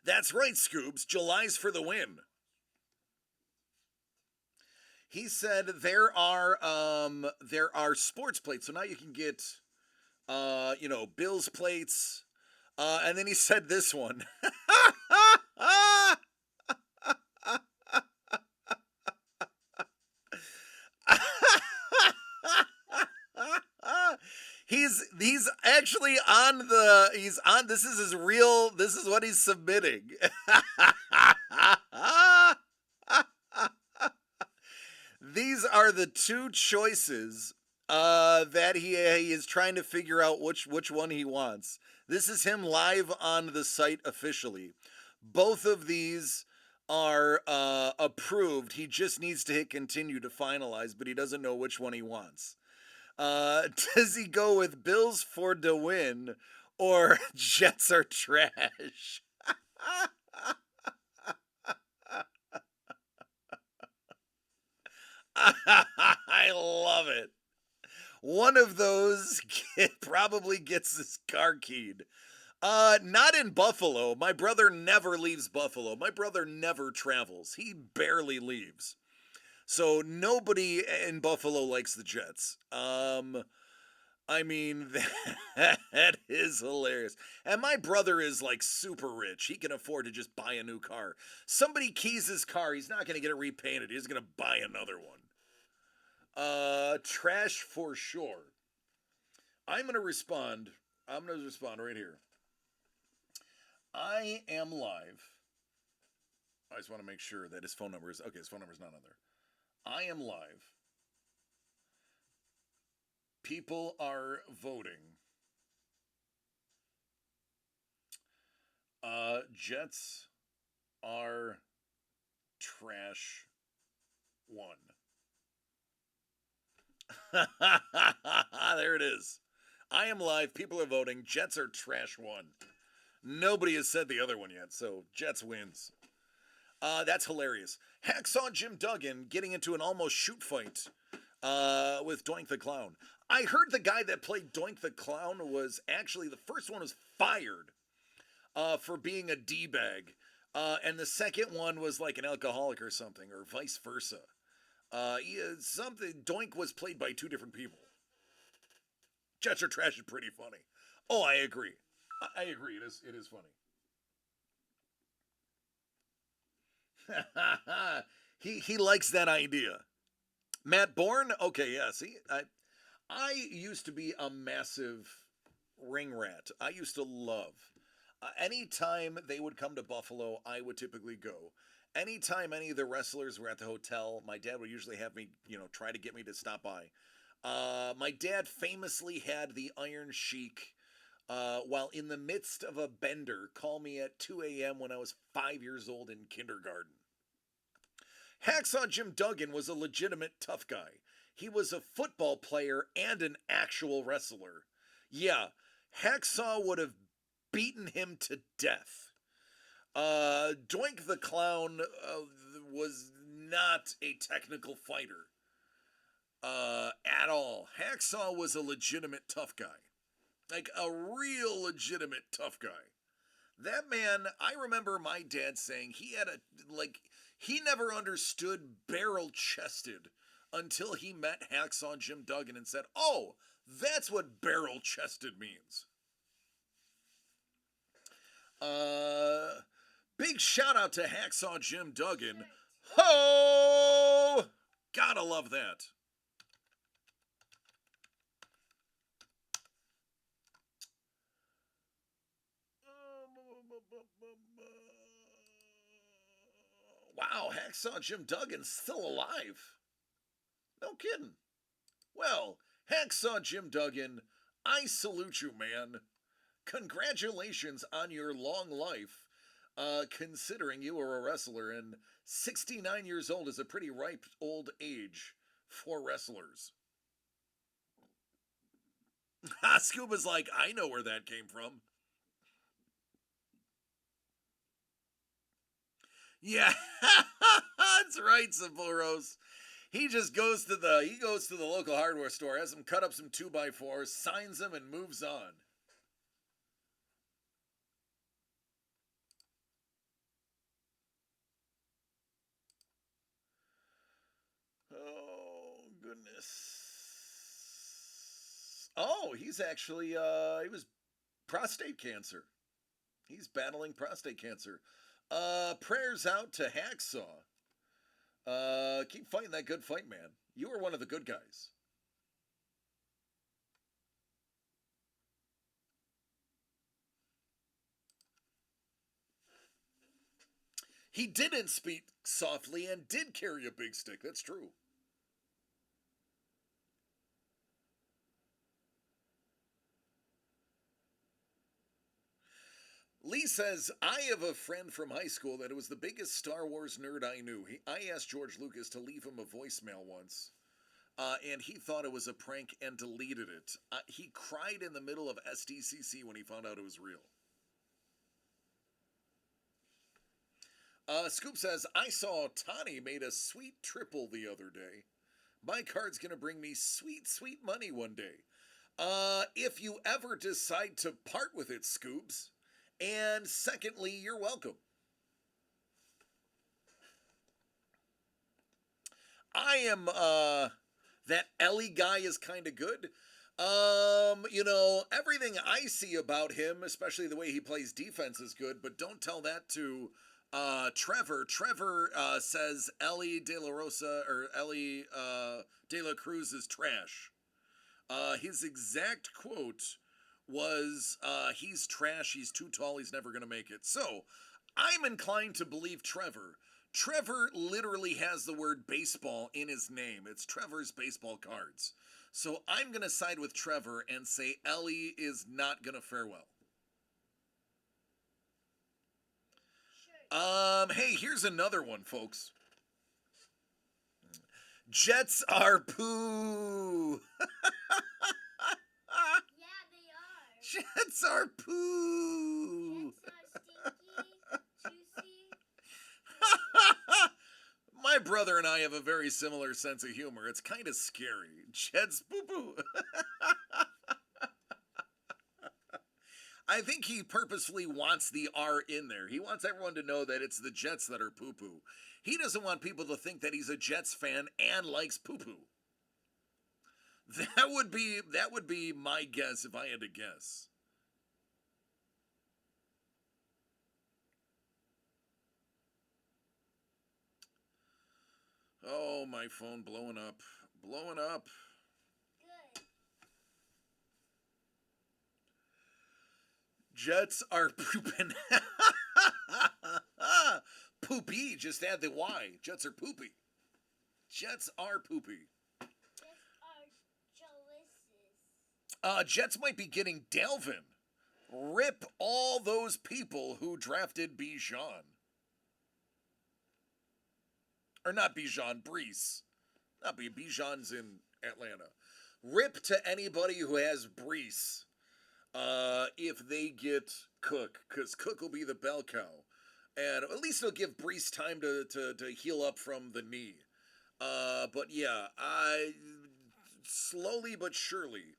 That's right, Scoobs. July's for the win. He said there are sports plates, so now you can get Bills plates. And then he said this one. He's actually this is his real, this is what he's submitting. These are the 2 choices that he is trying to figure out which one he wants. This is him live on the site officially. Both of these are approved. He just needs to hit continue to finalize, but he doesn't know which one he wants. Does he go with Bills for the win or Jets are trash? I love it. One of those probably gets his car keyed. Not in Buffalo. My brother never leaves Buffalo. My brother never travels. He barely leaves. So nobody in Buffalo likes the Jets. I mean, that is hilarious. And my brother is like super rich. He can afford to just buy a new car. Somebody keys his car, he's not going to get it repainted. He's going to buy another one. Trash for sure. I'm going to respond. I'm going to respond right here. I am live. I just want to make sure that his phone number is okay. His phone number is not on there. I am live. People are voting. Jets are trash 1. There it is. I am live. People are voting. Jets are trash 1. Nobody has said the other one yet, so Jets wins. That's hilarious. Hacksaw Jim Duggan getting into an almost shoot fight with Doink the Clown. I heard the guy that played Doink the Clown was actually, the first one was fired for being a D-bag. And the second one was like an alcoholic or something, or vice versa. Doink was played by 2 different people. Jets are trash is pretty funny. Oh, I agree. I agree. It is funny. he likes that idea. Matt Bourne? Okay, yeah. See, I used to be a massive ring rat. I used to love. Anytime they would come to Buffalo, I would typically go. Anytime any of the wrestlers were at the hotel, my dad would usually have me, try to get me to stop by. My dad famously had the Iron Sheik, while in the midst of a bender, call me at 2 a.m. when I was 5 years old in kindergarten. Hacksaw Jim Duggan was a legitimate tough guy. He was a football player and an actual wrestler. Yeah, Hacksaw would have beaten him to death. Doink the Clown was not a technical fighter at all. Hacksaw was a legitimate tough guy. Like a real legitimate tough guy. That man, I remember my dad saying he had he never understood barrel chested until he met Hacksaw Jim Duggan and said, "Oh, that's what barrel chested means." Big shout out to Hacksaw Jim Duggan. Ho! Gotta love that. Wow, Hacksaw Jim Duggan's still alive. No kidding. Well, Hacksaw Jim Duggan, I salute you, man. Congratulations on your long life, considering you were a wrestler, and 69 years old is a pretty ripe old age for wrestlers. Scuba's like, I know where that came from. Yeah, that's right, Saboros. He just goes to the local hardware store, has him cut up some 2x4s, signs them, and moves on. Oh goodness. Oh, he's actually he was prostate cancer. He's battling prostate cancer. Prayers out to Hacksaw. Keep fighting that good fight, man. You are one of the good guys. He didn't speak softly and did carry a big stick. That's true. Lee says, I have a friend from high school that was the biggest Star Wars nerd I knew. I asked George Lucas to leave him a voicemail once, and he thought it was a prank and deleted it. He cried in the middle of SDCC when he found out it was real. Scoop says, I saw Tani made a sweet triple the other day. My card's going to bring me sweet, sweet money one day. If you ever decide to part with it, Scoops. And secondly, you're welcome. I am, that Ellie guy is kind of good. Everything I see about him, especially the way he plays defense, is good, but don't tell that to Trevor. Trevor says Ellie De La Rosa or Ellie De La Cruz is trash. His exact quote was, he's trash, he's too tall, he's never going to make it. So, I'm inclined to believe Trevor. Trevor literally has the word baseball in his name. It's Trevor's baseball cards. So, I'm going to side with Trevor and say Ellie is not going to fare well. Hey, here's another one, folks. Jets are poo. Jets are poo. Jets are stinky, juicy. My brother and I have a very similar sense of humor. It's kind of scary. Jets poo poo. I think he purposefully wants the R in there. He wants everyone to know that it's the Jets that are poo poo. He doesn't want people to think that he's a Jets fan and likes poo poo. That would be my guess if I had to guess. Oh, my phone blowing up. Blowing up. Good. Jets are pooping. Poopy, just add the Y. Jets are poopy. Jets are poopy. Jets might be getting Dalvin. Rip all those people who drafted Bijan. Or not Bijan, Brees. Not Bijan's in Atlanta. Rip to anybody who has Brees if they get Cook, because Cook will be the bell cow. And at least it'll give Brees time to heal up from the knee. But yeah, slowly but surely,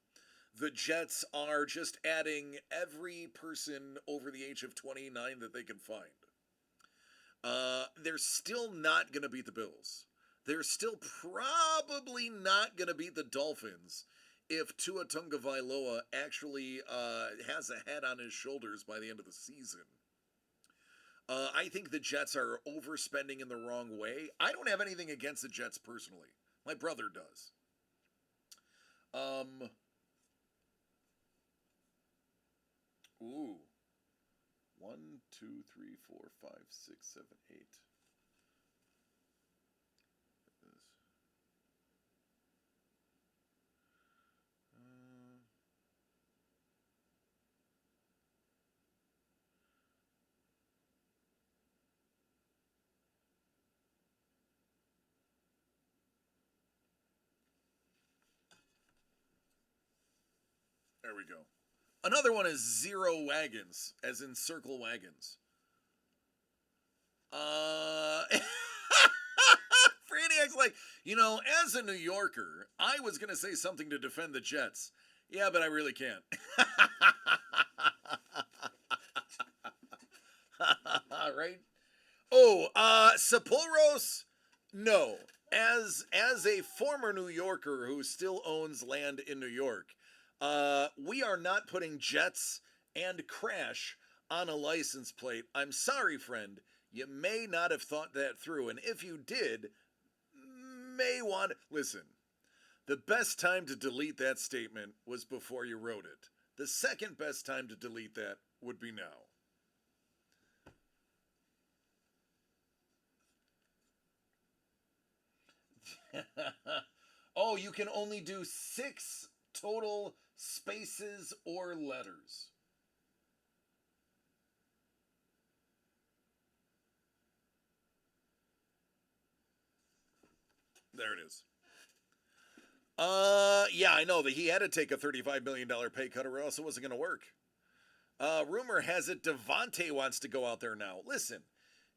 the Jets are just adding every person over the age of 29 that they can find. They're still not going to beat the Bills. They're still probably not going to beat the Dolphins if Tua Tagovailoa actually has a head on his shoulders by the end of the season. I think the Jets are overspending in the wrong way. I don't have anything against the Jets personally. My brother does. Ooh. 1, 2, 3, 4, 5, 6, 7, 8. There we go. Another one is zero wagons, as in circle wagons. Brainiac's like, as a New Yorker, I was going to say something to defend the Jets. Yeah, but I really can't. Right? Oh, Sapporo's? No. As a former New Yorker who still owns land in New York, we are not putting Jets and Crash on a license plate. I'm sorry, friend. You may not have thought that through, and if you did, may want... Listen, the best time to delete that statement was before you wrote it. The second best time to delete that would be now. Oh, you can only do 6 total spaces or letters. There it is. Yeah, I know that he had to take a $35 million pay cut or else it wasn't going to work. Rumor has it Devontae wants to go out there now. Listen,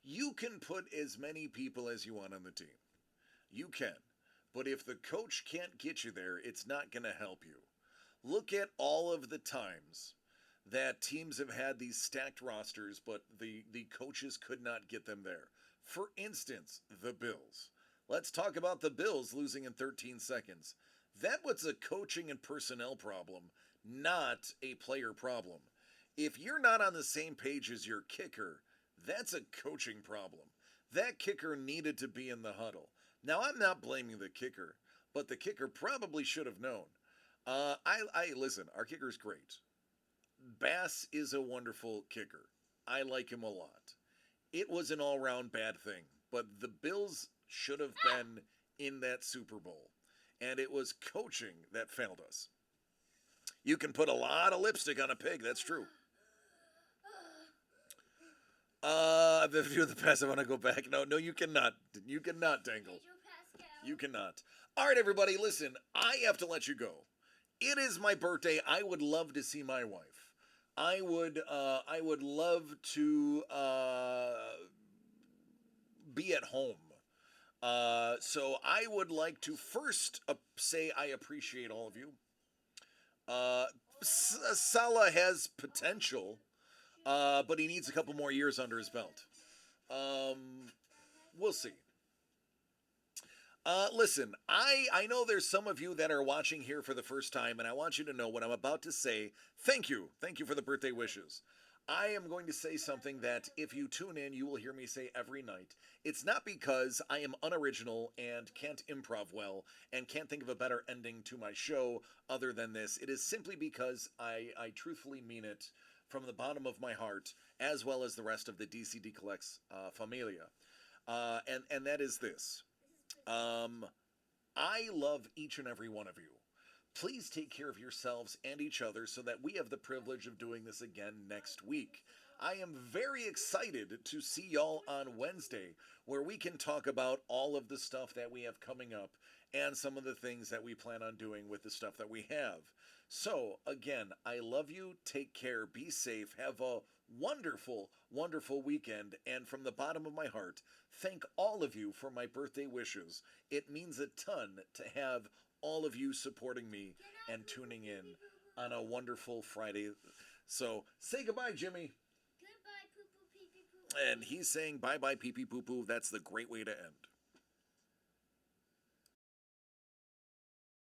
you can put as many people as you want on the team. You can. But if the coach can't get you there, it's not going to help you. Look at all of the times that teams have had these stacked rosters, but the coaches could not get them there. For instance, the Bills. Let's talk about the Bills losing in 13 seconds. That was a coaching and personnel problem, not a player problem. If you're not on the same page as your kicker, that's a coaching problem. That kicker needed to be in the huddle. Now, I'm not blaming the kicker, but the kicker probably should have known. Listen, our kicker's great. Bass is a wonderful kicker. I like him a lot. It was an all-round bad thing, but the Bills should have been in that Super Bowl, and it was coaching that failed us. You can put a lot of lipstick on a pig, that's true. I've been doing the pass. I want to go back. No, you cannot. You cannot, Dangle. You cannot. All right, everybody, listen. I have to let you go. It is my birthday. I would love to see my wife. I would love to be at home. So I would like to first say I appreciate all of you. Salah has potential, but he needs a couple more years under his belt. We'll see. Listen, I know there's some of you that are watching here for the first time, and I want you to know what I'm about to say. Thank you. Thank you for the birthday wishes. I am going to say something that if you tune in, you will hear me say every night. It's not because I am unoriginal and can't improv well and can't think of a better ending to my show other than this. It is simply because I truthfully mean it from the bottom of my heart, as well as the rest of the DCD Collects familia. And that is this. I love each and every one of you. Please take care of yourselves and each other so that we have the privilege of doing this again next week. I am very excited to see y'all on Wednesday, where we can talk about all of the stuff that we have coming up and some of the things that we plan on doing with the stuff that we have. So, again, I love you. Take care. Be safe. Have a wonderful, wonderful weekend. And from the bottom of my heart, thank all of you for my birthday wishes. It means a ton to have all of you supporting me and tuning in on a wonderful Friday. So, say goodbye, Jimmy. Goodbye, poo poo pee pee poo. And he's saying bye bye, pee pee poo poo. That's the great way to end.